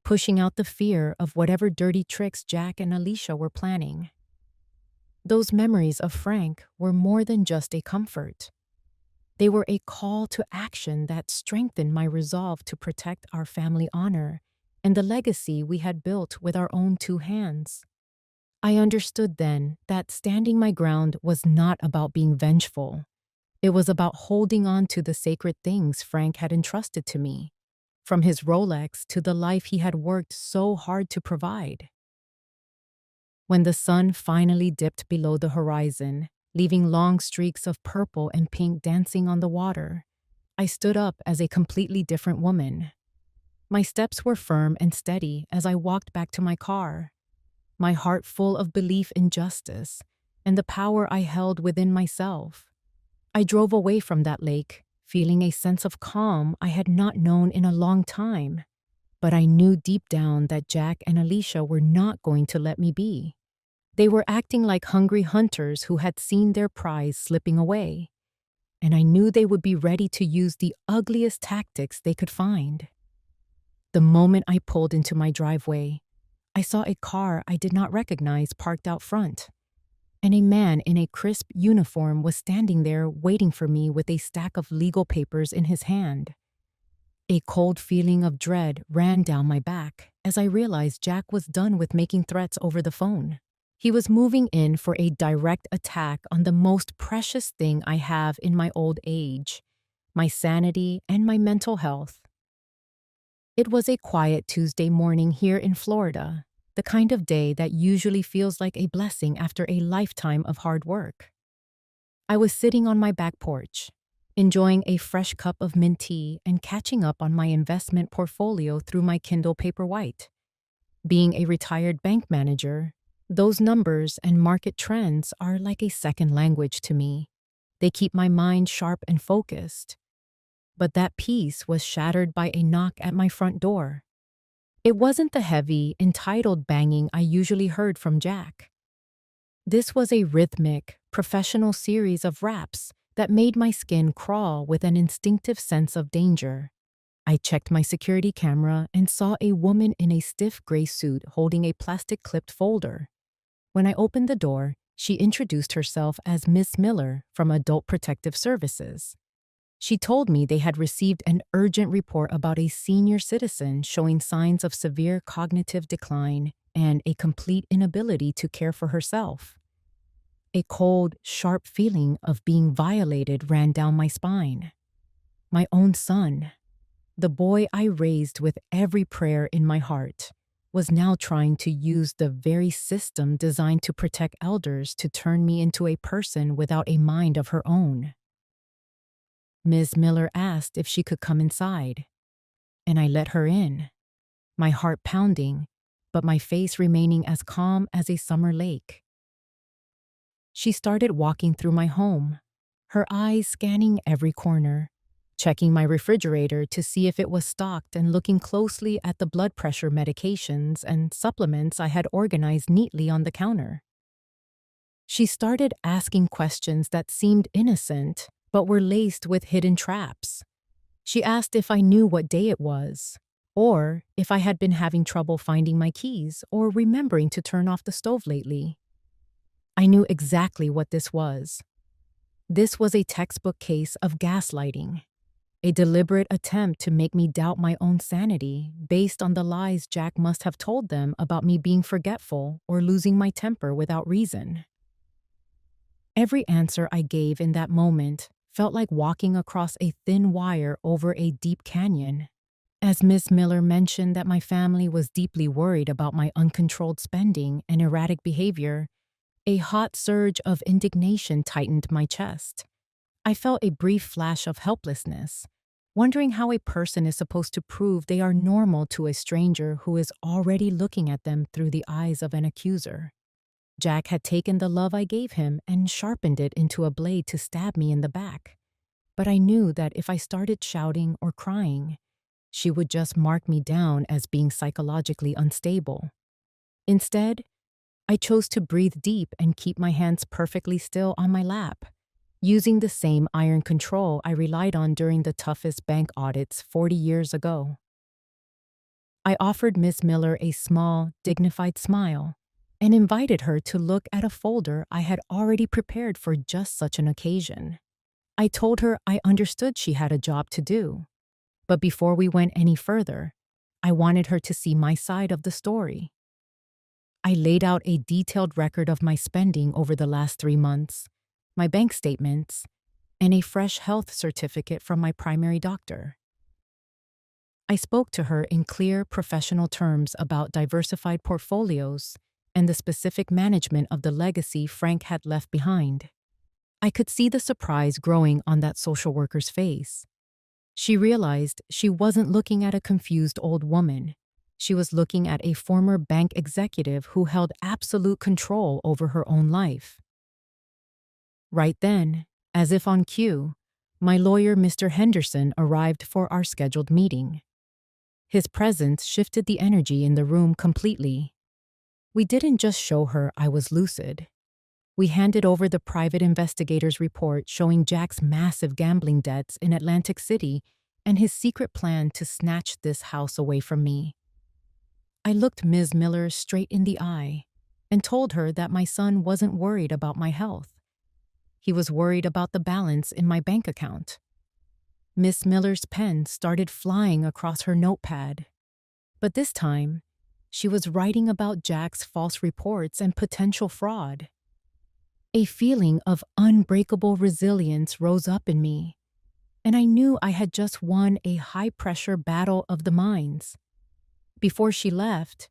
pushing out the fear of whatever dirty tricks Jack and Alisha were planning. Those memories of Frank were more than just a comfort. They were a call to action that strengthened my resolve to protect our family honor and the legacy we had built with our own two hands. I understood then that standing my ground was not about being vengeful. It was about holding on to the sacred things Frank had entrusted to me, from his Rolex to the life he had worked so hard to provide. When the sun finally dipped below the horizon, leaving long streaks of purple and pink dancing on the water, I stood up as a completely different woman. My steps were firm and steady as I walked back to my car, my heart full of belief in justice and the power I held within myself. I drove away from that lake, feeling a sense of calm I had not known in a long time, but I knew deep down that Jack and Alisha were not going to let me be. They were acting like hungry hunters who had seen their prize slipping away, and I knew they would be ready to use the ugliest tactics they could find. The moment I pulled into my driveway, I saw a car I did not recognize parked out front, and a man in a crisp uniform was standing there waiting for me with a stack of legal papers in his hand. A cold feeling of dread ran down my back as I realized Jack was done with making threats over the phone. He was moving in for a direct attack on the most precious thing I have in my old age, my sanity and my mental health. It was a quiet Tuesday morning here in Florida, the kind of day that usually feels like a blessing after a lifetime of hard work. I was sitting on my back porch, enjoying a fresh cup of mint tea and catching up on my investment portfolio through my Kindle Paperwhite. Being a retired bank manager, those numbers and market trends are like a second language to me. They keep my mind sharp and focused. But that peace was shattered by a knock at my front door. It wasn't the heavy, entitled banging I usually heard from Jack. This was a rhythmic, professional series of raps that made my skin crawl with an instinctive sense of danger. I checked my security camera and saw a woman in a stiff gray suit holding a plastic-clipped folder. When I opened the door, she introduced herself as Miss Miller from Adult Protective Services. She told me they had received an urgent report about a senior citizen showing signs of severe cognitive decline and a complete inability to care for herself. A cold, sharp feeling of being violated ran down my spine. My own son, the boy I raised with every prayer in my heart, was now trying to use the very system designed to protect elders to turn me into a person without a mind of her own. Ms. Miller asked if she could come inside, and I let her in, my heart pounding, but my face remaining as calm as a summer lake. She started walking through my home, her eyes scanning every corner, checking my refrigerator to see if it was stocked and looking closely at the blood pressure medications and supplements I had organized neatly on the counter. She started asking questions that seemed innocent but were laced with hidden traps. She asked if I knew what day it was, or if I had been having trouble finding my keys or remembering to turn off the stove lately. I knew exactly what this was. This was a textbook case of gaslighting, a deliberate attempt to make me doubt my own sanity based on the lies Jack must have told them about me being forgetful or losing my temper without reason. Every answer I gave in that moment felt like walking across a thin wire over a deep canyon. As Miss Miller mentioned that my family was deeply worried about my uncontrolled spending and erratic behavior, a hot surge of indignation tightened my chest. I felt a brief flash of helplessness, wondering how a person is supposed to prove they are normal to a stranger who is already looking at them through the eyes of an accuser. Jack had taken the love I gave him and sharpened it into a blade to stab me in the back. But I knew that if I started shouting or crying, she would just mark me down as being psychologically unstable. Instead, I chose to breathe deep and keep my hands perfectly still on my lap, using the same iron control I relied on during the toughest bank audits 40 years ago. I offered Miss Miller a small, dignified smile and invited her to look at a folder I had already prepared for just such an occasion. I told her I understood she had a job to do, but before we went any further, I wanted her to see my side of the story. I laid out a detailed record of my spending over the last 3 months, my bank statements, and a fresh health certificate from my primary doctor. I spoke to her in clear, professional terms about diversified portfolios and the specific management of the legacy Frank had left behind. I could see the surprise growing on that social worker's face. She realized she wasn't looking at a confused old woman. She was looking at a former bank executive who held absolute control over her own life. Right then, as if on cue, my lawyer, Mr. Henderson, arrived for our scheduled meeting. His presence shifted the energy in the room completely. We didn't just show her I was lucid. We handed over the private investigator's report showing Jack's massive gambling debts in Atlantic City and his secret plan to snatch this house away from me. I looked Ms. Miller straight in the eye, and told her that my son wasn't worried about my health. He was worried about the balance in my bank account. Miss Miller's pen started flying across her notepad. But this time, she was writing about Jack's false reports and potential fraud. A feeling of unbreakable resilience rose up in me, and I knew I had just won a high-pressure battle of the minds. Before she left,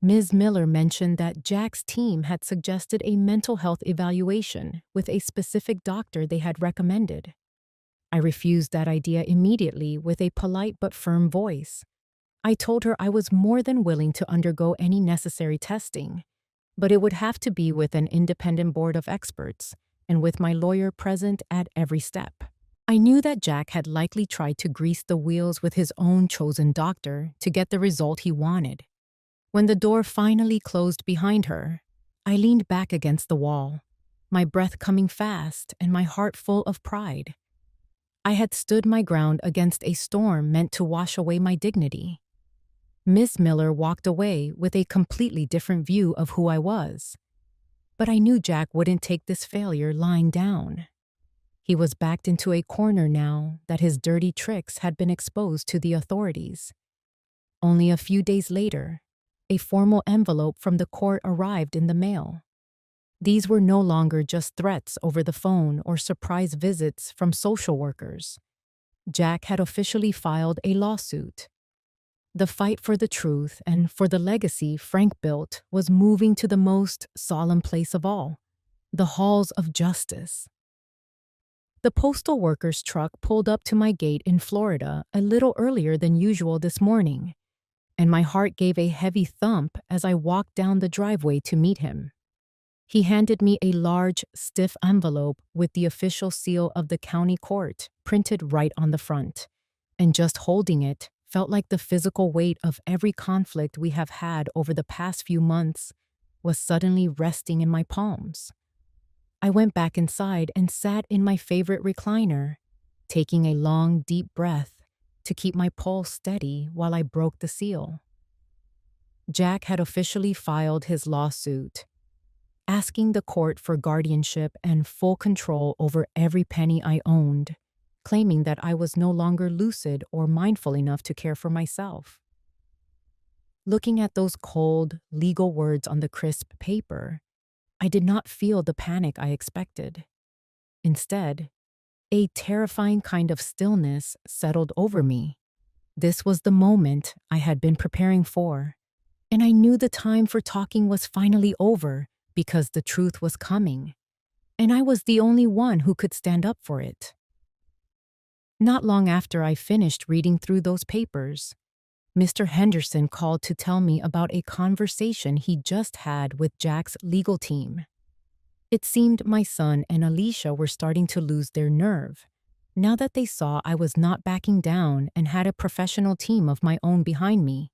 Ms. Miller mentioned that Jack's team had suggested a mental health evaluation with a specific doctor they had recommended. I refused that idea immediately with a polite but firm voice. I told her I was more than willing to undergo any necessary testing, but it would have to be with an independent board of experts and with my lawyer present at every step. I knew that Jack had likely tried to grease the wheels with his own chosen doctor to get the result he wanted. When the door finally closed behind her, I leaned back against the wall, my breath coming fast and my heart full of pride. I had stood my ground against a storm meant to wash away my dignity. Miss Miller walked away with a completely different view of who I was. But I knew Jack wouldn't take this failure lying down. He was backed into a corner now that his dirty tricks had been exposed to the authorities. Only a few days later, a formal envelope from the court arrived in the mail. These were no longer just threats over the phone or surprise visits from social workers. Jack had officially filed a lawsuit. The fight for the truth and for the legacy Frank built was moving to the most solemn place of all, the halls of justice. The postal worker's truck pulled up to my gate in Florida a little earlier than usual this morning, and my heart gave a heavy thump as I walked down the driveway to meet him. He handed me a large, stiff envelope with the official seal of the county court printed right on the front, and just holding it felt like the physical weight of every conflict we have had over the past few months was suddenly resting in my palms. I went back inside and sat in my favorite recliner, taking a long, deep breath to keep my pulse steady while I broke the seal. Jack had officially filed his lawsuit, asking the court for guardianship and full control over every penny I owned, claiming that I was no longer lucid or mindful enough to care for myself. Looking at those cold, legal words on the crisp paper, I did not feel the panic I expected. Instead, a terrifying kind of stillness settled over me. This was the moment I had been preparing for, and I knew the time for talking was finally over because the truth was coming, and I was the only one who could stand up for it. Not long after I finished reading through those papers, Mr. Henderson called to tell me about a conversation he just had with Jack's legal team. It seemed my son and Alisha were starting to lose their nerve, now that they saw I was not backing down and had a professional team of my own behind me.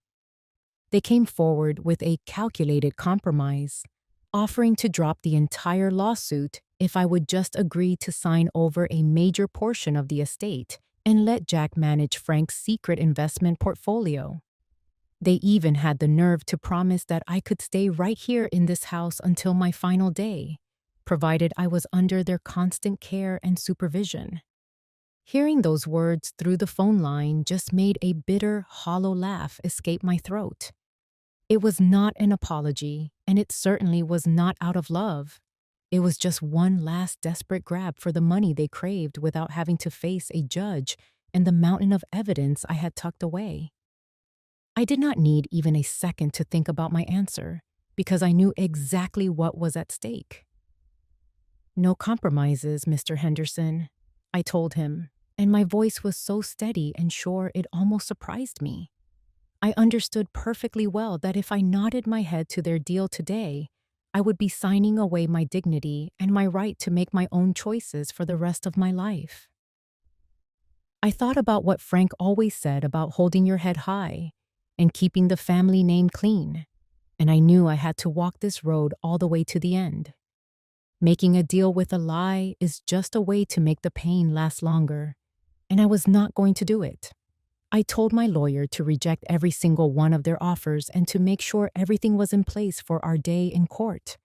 They came forward with a calculated compromise, offering to drop the entire lawsuit if I would just agree to sign over a major portion of the estate and let Jack manage Frank's secret investment portfolio. They even had the nerve to promise that I could stay right here in this house until my final day, provided I was under their constant care and supervision. Hearing those words through the phone line just made a bitter, hollow laugh escape my throat. It was not an apology, and it certainly was not out of love. It was just one last desperate grab for the money they craved without having to face a judge and the mountain of evidence I had tucked away. I did not need even a second to think about my answer, because I knew exactly what was at stake. "No compromises, Mr. Henderson," I told him, and my voice was so steady and sure it almost surprised me. I understood perfectly well that if I nodded my head to their deal today, I would be signing away my dignity and my right to make my own choices for the rest of my life. I thought about what Frank always said about holding your head high and keeping the family name clean, and I knew I had to walk this road all the way to the end. Making a deal with a lie is just a way to make the pain last longer, and I was not going to do it. I told my lawyer to reject every single one of their offers and to make sure everything was in place for our day in court.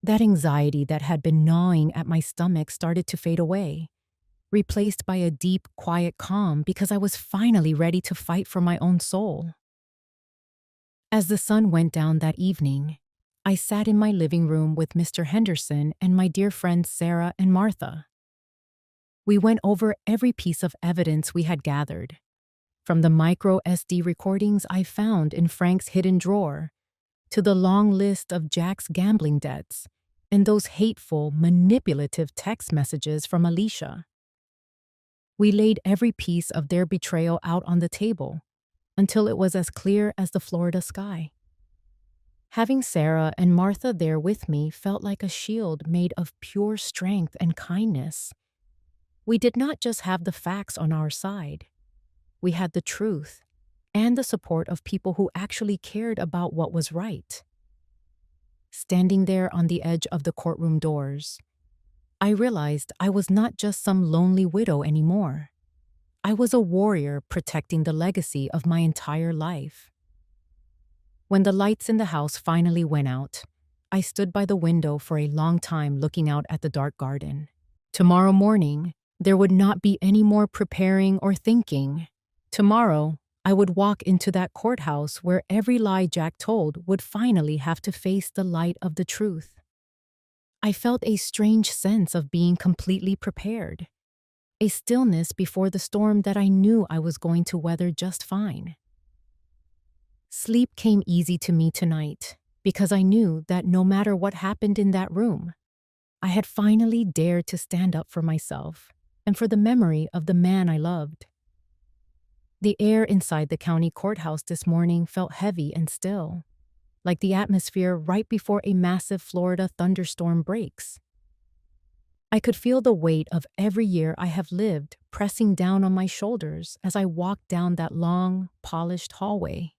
That anxiety that had been gnawing at my stomach started to fade away, replaced by a deep, quiet calm because I was finally ready to fight for my own soul. As the sun went down that evening, I sat in my living room with Mr. Henderson and my dear friends Sarah and Martha. We went over every piece of evidence we had gathered, from the micro SD recordings I found in Frank's hidden drawer to the long list of Jack's gambling debts and those hateful, manipulative text messages from Alisha. We laid every piece of their betrayal out on the table until it was as clear as the Florida sky. Having Sarah and Martha there with me felt like a shield made of pure strength and kindness. We did not just have the facts on our side. We had the truth and the support of people who actually cared about what was right. Standing there on the edge of the courtroom doors, I realized I was not just some lonely widow anymore. I was a warrior protecting the legacy of my entire life. When the lights in the house finally went out, I stood by the window for a long time looking out at the dark garden. Tomorrow morning, there would not be any more preparing or thinking. Tomorrow, I would walk into that courthouse where every lie Jack told would finally have to face the light of the truth. I felt a strange sense of being completely prepared, a stillness before the storm that I knew I was going to weather just fine. Sleep came easy to me tonight because I knew that no matter what happened in that room, I had finally dared to stand up for myself and for the memory of the man I loved. The air inside the county courthouse this morning felt heavy and still, like the atmosphere right before a massive Florida thunderstorm breaks. I could feel the weight of every year I have lived pressing down on my shoulders as I walked down that long, polished hallway.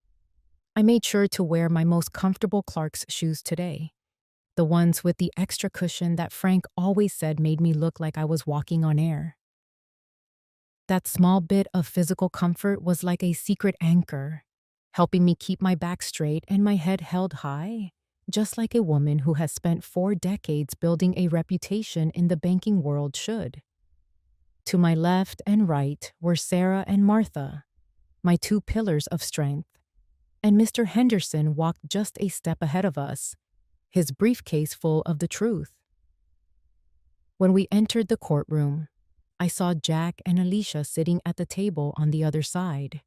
I made sure to wear my most comfortable Clark's shoes today, the ones with the extra cushion that Frank always said made me look like I was walking on air. That small bit of physical comfort was like a secret anchor, helping me keep my back straight and my head held high, just like a woman who has spent 4 decades building a reputation in the banking world should. To my left and right were Sarah and Martha, my 2 pillars of strength, and Mr. Henderson walked just a step ahead of us, his briefcase full of the truth. When we entered the courtroom, I saw Jack and Alisha sitting at the table on the other side.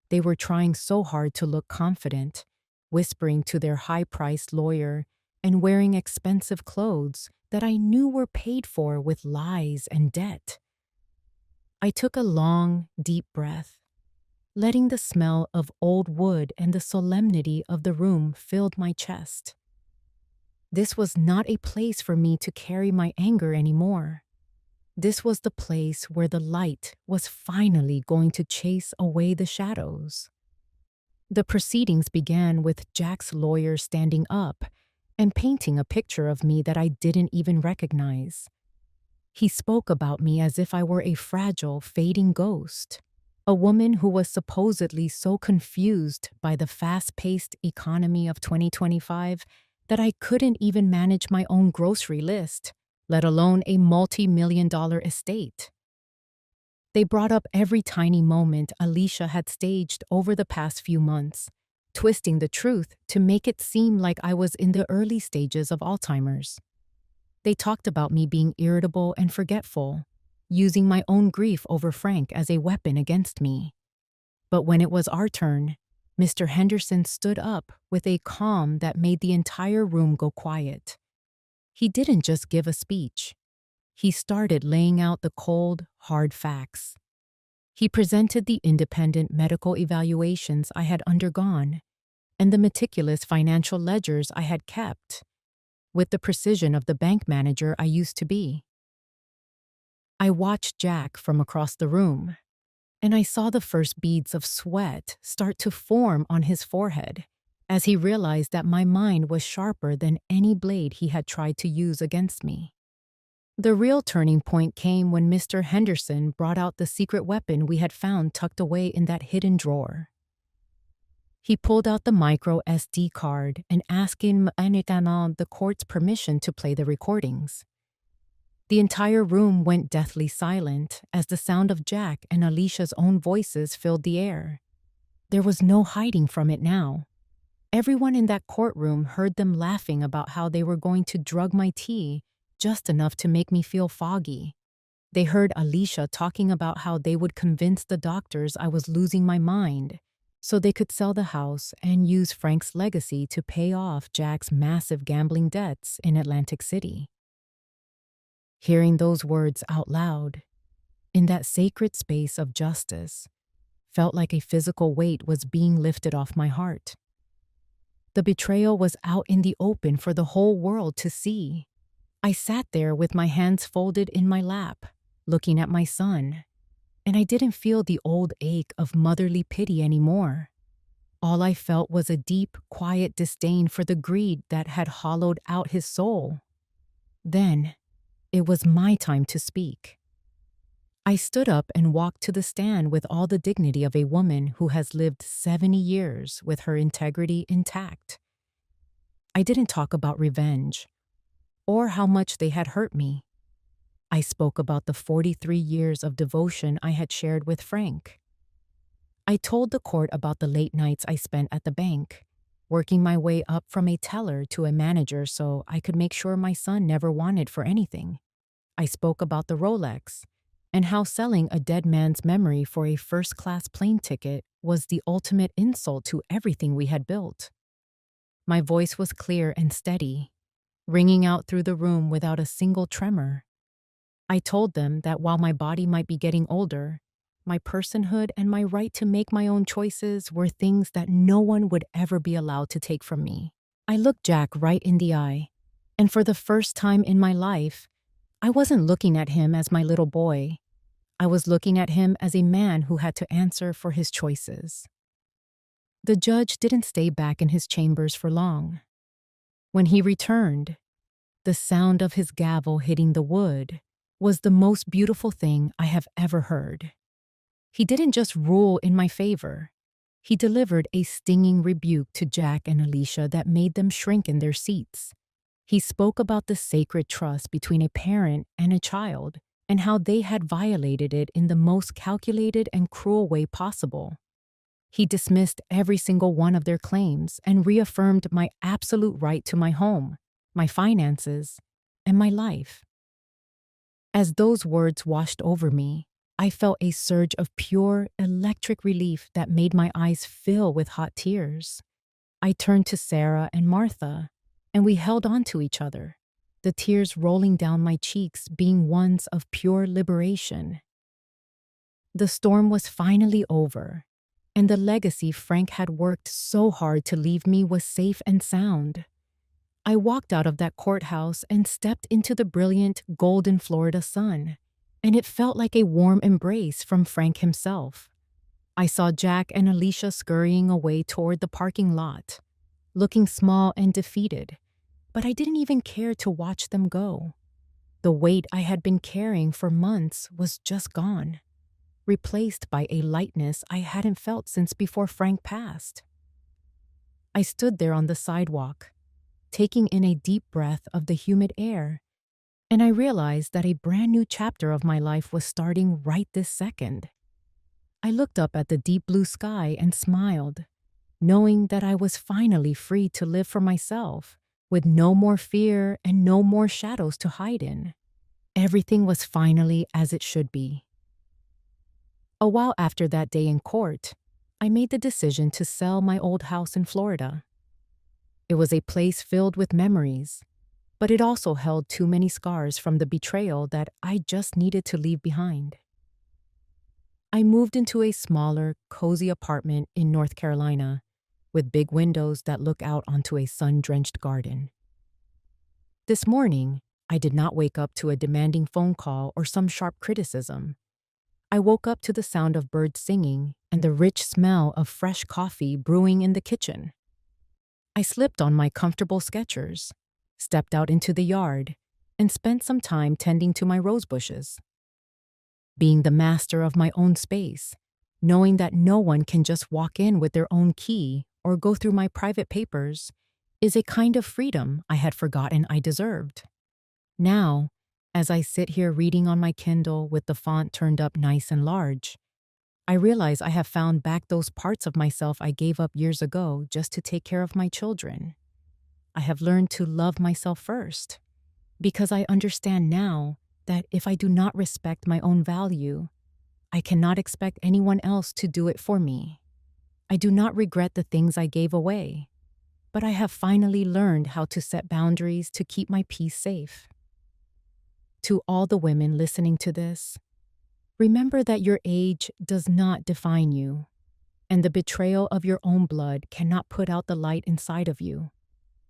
They were trying so hard to look confident, whispering to their high-priced lawyer and wearing expensive clothes that I knew were paid for with lies and debt. I took a long, deep breath, letting the smell of old wood and the solemnity of the room fill my chest. This was not a place for me to carry my anger anymore. This was the place where the light was finally going to chase away the shadows. The proceedings began with Jack's lawyer standing up and painting a picture of me that I didn't even recognize. He spoke about me as if I were a fragile, fading ghost, a woman who was supposedly so confused by the fast-paced economy of 2025 that I couldn't even manage my own grocery list, let alone a multi-million-dollar estate. They brought up every tiny moment Alisha had staged over the past few months, twisting the truth to make it seem like I was in the early stages of Alzheimer's. They talked about me being irritable and forgetful, using my own grief over Frank as a weapon against me. But when it was our turn, Mr. Henderson stood up with a calm that made the entire room go quiet. He didn't just give a speech. He started laying out the cold, hard facts. He presented the independent medical evaluations I had undergone and the meticulous financial ledgers I had kept, with the precision of the bank manager I used to be. I watched Jack from across the room, and I saw the first beads of sweat start to form on his forehead as he realized that my mind was sharper than any blade he had tried to use against me. The real turning point came when Mr. Henderson brought out the secret weapon we had found tucked away in that hidden drawer. He pulled out the micro SD card and asked the court's permission to play the recordings. The entire room went deathly silent as the sound of Jack and Alicia's own voices filled the air. There was no hiding from it now. Everyone in that courtroom heard them laughing about how they were going to drug my tea just enough to make me feel foggy. They heard Alisha talking about how they would convince the doctors I was losing my mind so they could sell the house and use Frank's legacy to pay off Jack's massive gambling debts in Atlantic City. Hearing those words out loud, in that sacred space of justice, felt like a physical weight was being lifted off my heart. The betrayal was out in the open for the whole world to see. I sat there with my hands folded in my lap, looking at my son, and I didn't feel the old ache of motherly pity anymore. All I felt was a deep, quiet disdain for the greed that had hollowed out his soul. Then, it was my time to speak. I stood up and walked to the stand with all the dignity of a woman who has lived 70 years with her integrity intact. I didn't talk about revenge or how much they had hurt me. I spoke about the 43 years of devotion I had shared with Frank. I told the court about the late nights I spent at the bank, working my way up from a teller to a manager so I could make sure my son never wanted for anything. I spoke about the Rolex and how selling a dead man's memory for a first-class plane ticket was the ultimate insult to everything we had built. My voice was clear and steady, ringing out through the room without a single tremor. I told them that while my body might be getting older, my personhood and my right to make my own choices were things that no one would ever be allowed to take from me. I looked Jack right in the eye, and for the first time in my life, I wasn't looking at him as my little boy. I was looking at him as a man who had to answer for his choices. The judge didn't stay back in his chambers for long. When he returned, the sound of his gavel hitting the wood was the most beautiful thing I have ever heard. He didn't just rule in my favor. He delivered a stinging rebuke to Jack and Alisha that made them shrink in their seats. He spoke about the sacred trust between a parent and a child and how they had violated it in the most calculated and cruel way possible. He dismissed every single one of their claims and reaffirmed my absolute right to my home, my finances, and my life. As those words washed over me, I felt a surge of pure, electric relief that made my eyes fill with hot tears. I turned to Sarah and Martha, and we held on to each other, the tears rolling down my cheeks being ones of pure liberation. The storm was finally over, and the legacy Frank had worked so hard to leave me was safe and sound. I walked out of that courthouse and stepped into the brilliant, golden Florida sun, and it felt like a warm embrace from Frank himself. I saw Jack and Alisha scurrying away toward the parking lot, looking small and defeated, but I didn't even care to watch them go. The weight I had been carrying for months was just gone, replaced by a lightness I hadn't felt since before Frank passed. I stood there on the sidewalk, taking in a deep breath of the humid air, and I realized that a brand new chapter of my life was starting right this second. I looked up at the deep blue sky and smiled, knowing that I was finally free to live for myself, with no more fear and no more shadows to hide in. Everything was finally as it should be. A while after that day in court, I made the decision to sell my old house in Florida. It was a place filled with memories, but it also held too many scars from the betrayal that I just needed to leave behind. I moved into a smaller, cozy apartment in North Carolina, with big windows that look out onto a sun-drenched garden. This morning, I did not wake up to a demanding phone call or some sharp criticism. I woke up to the sound of birds singing and the rich smell of fresh coffee brewing in the kitchen. I slipped on my comfortable Skechers, stepped out into the yard, and spent some time tending to my rose bushes. Being the master of my own space, knowing that no one can just walk in with their own key or go through my private papers, is a kind of freedom I had forgotten I deserved. Now, as I sit here reading on my Kindle with the font turned up nice and large, I realize I have found back those parts of myself I gave up years ago just to take care of my children. I have learned to love myself first, because I understand now that if I do not respect my own value, I cannot expect anyone else to do it for me. I do not regret the things I gave away, but I have finally learned how to set boundaries to keep my peace safe. To all the women listening to this, remember that your age does not define you, and the betrayal of your own blood cannot put out the light inside of you.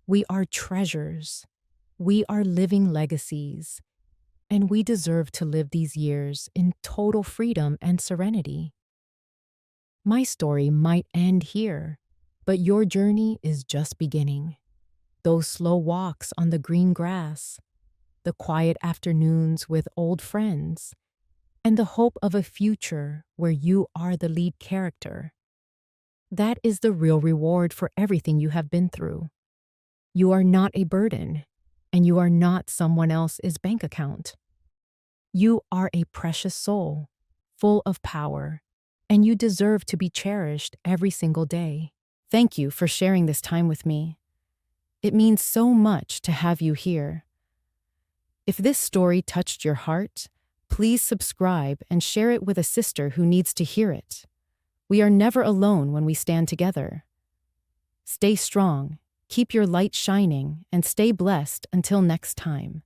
We are treasures. We are living legacies, and we deserve to live these years in total freedom and serenity. My story might end here, but your journey is just beginning. Those slow walks on the green grass, the quiet afternoons with old friends, and the hope of a future where you are the lead character. That is the real reward for everything you have been through. You are not a burden, and you are not someone else's bank account. You are a precious soul, full of power, and you deserve to be cherished every single day. Thank you for sharing this time with me. It means so much to have you here. If this story touched your heart, please subscribe and share it with a sister who needs to hear it. We are never alone when we stand together. Stay strong, keep your light shining, and stay blessed until next time.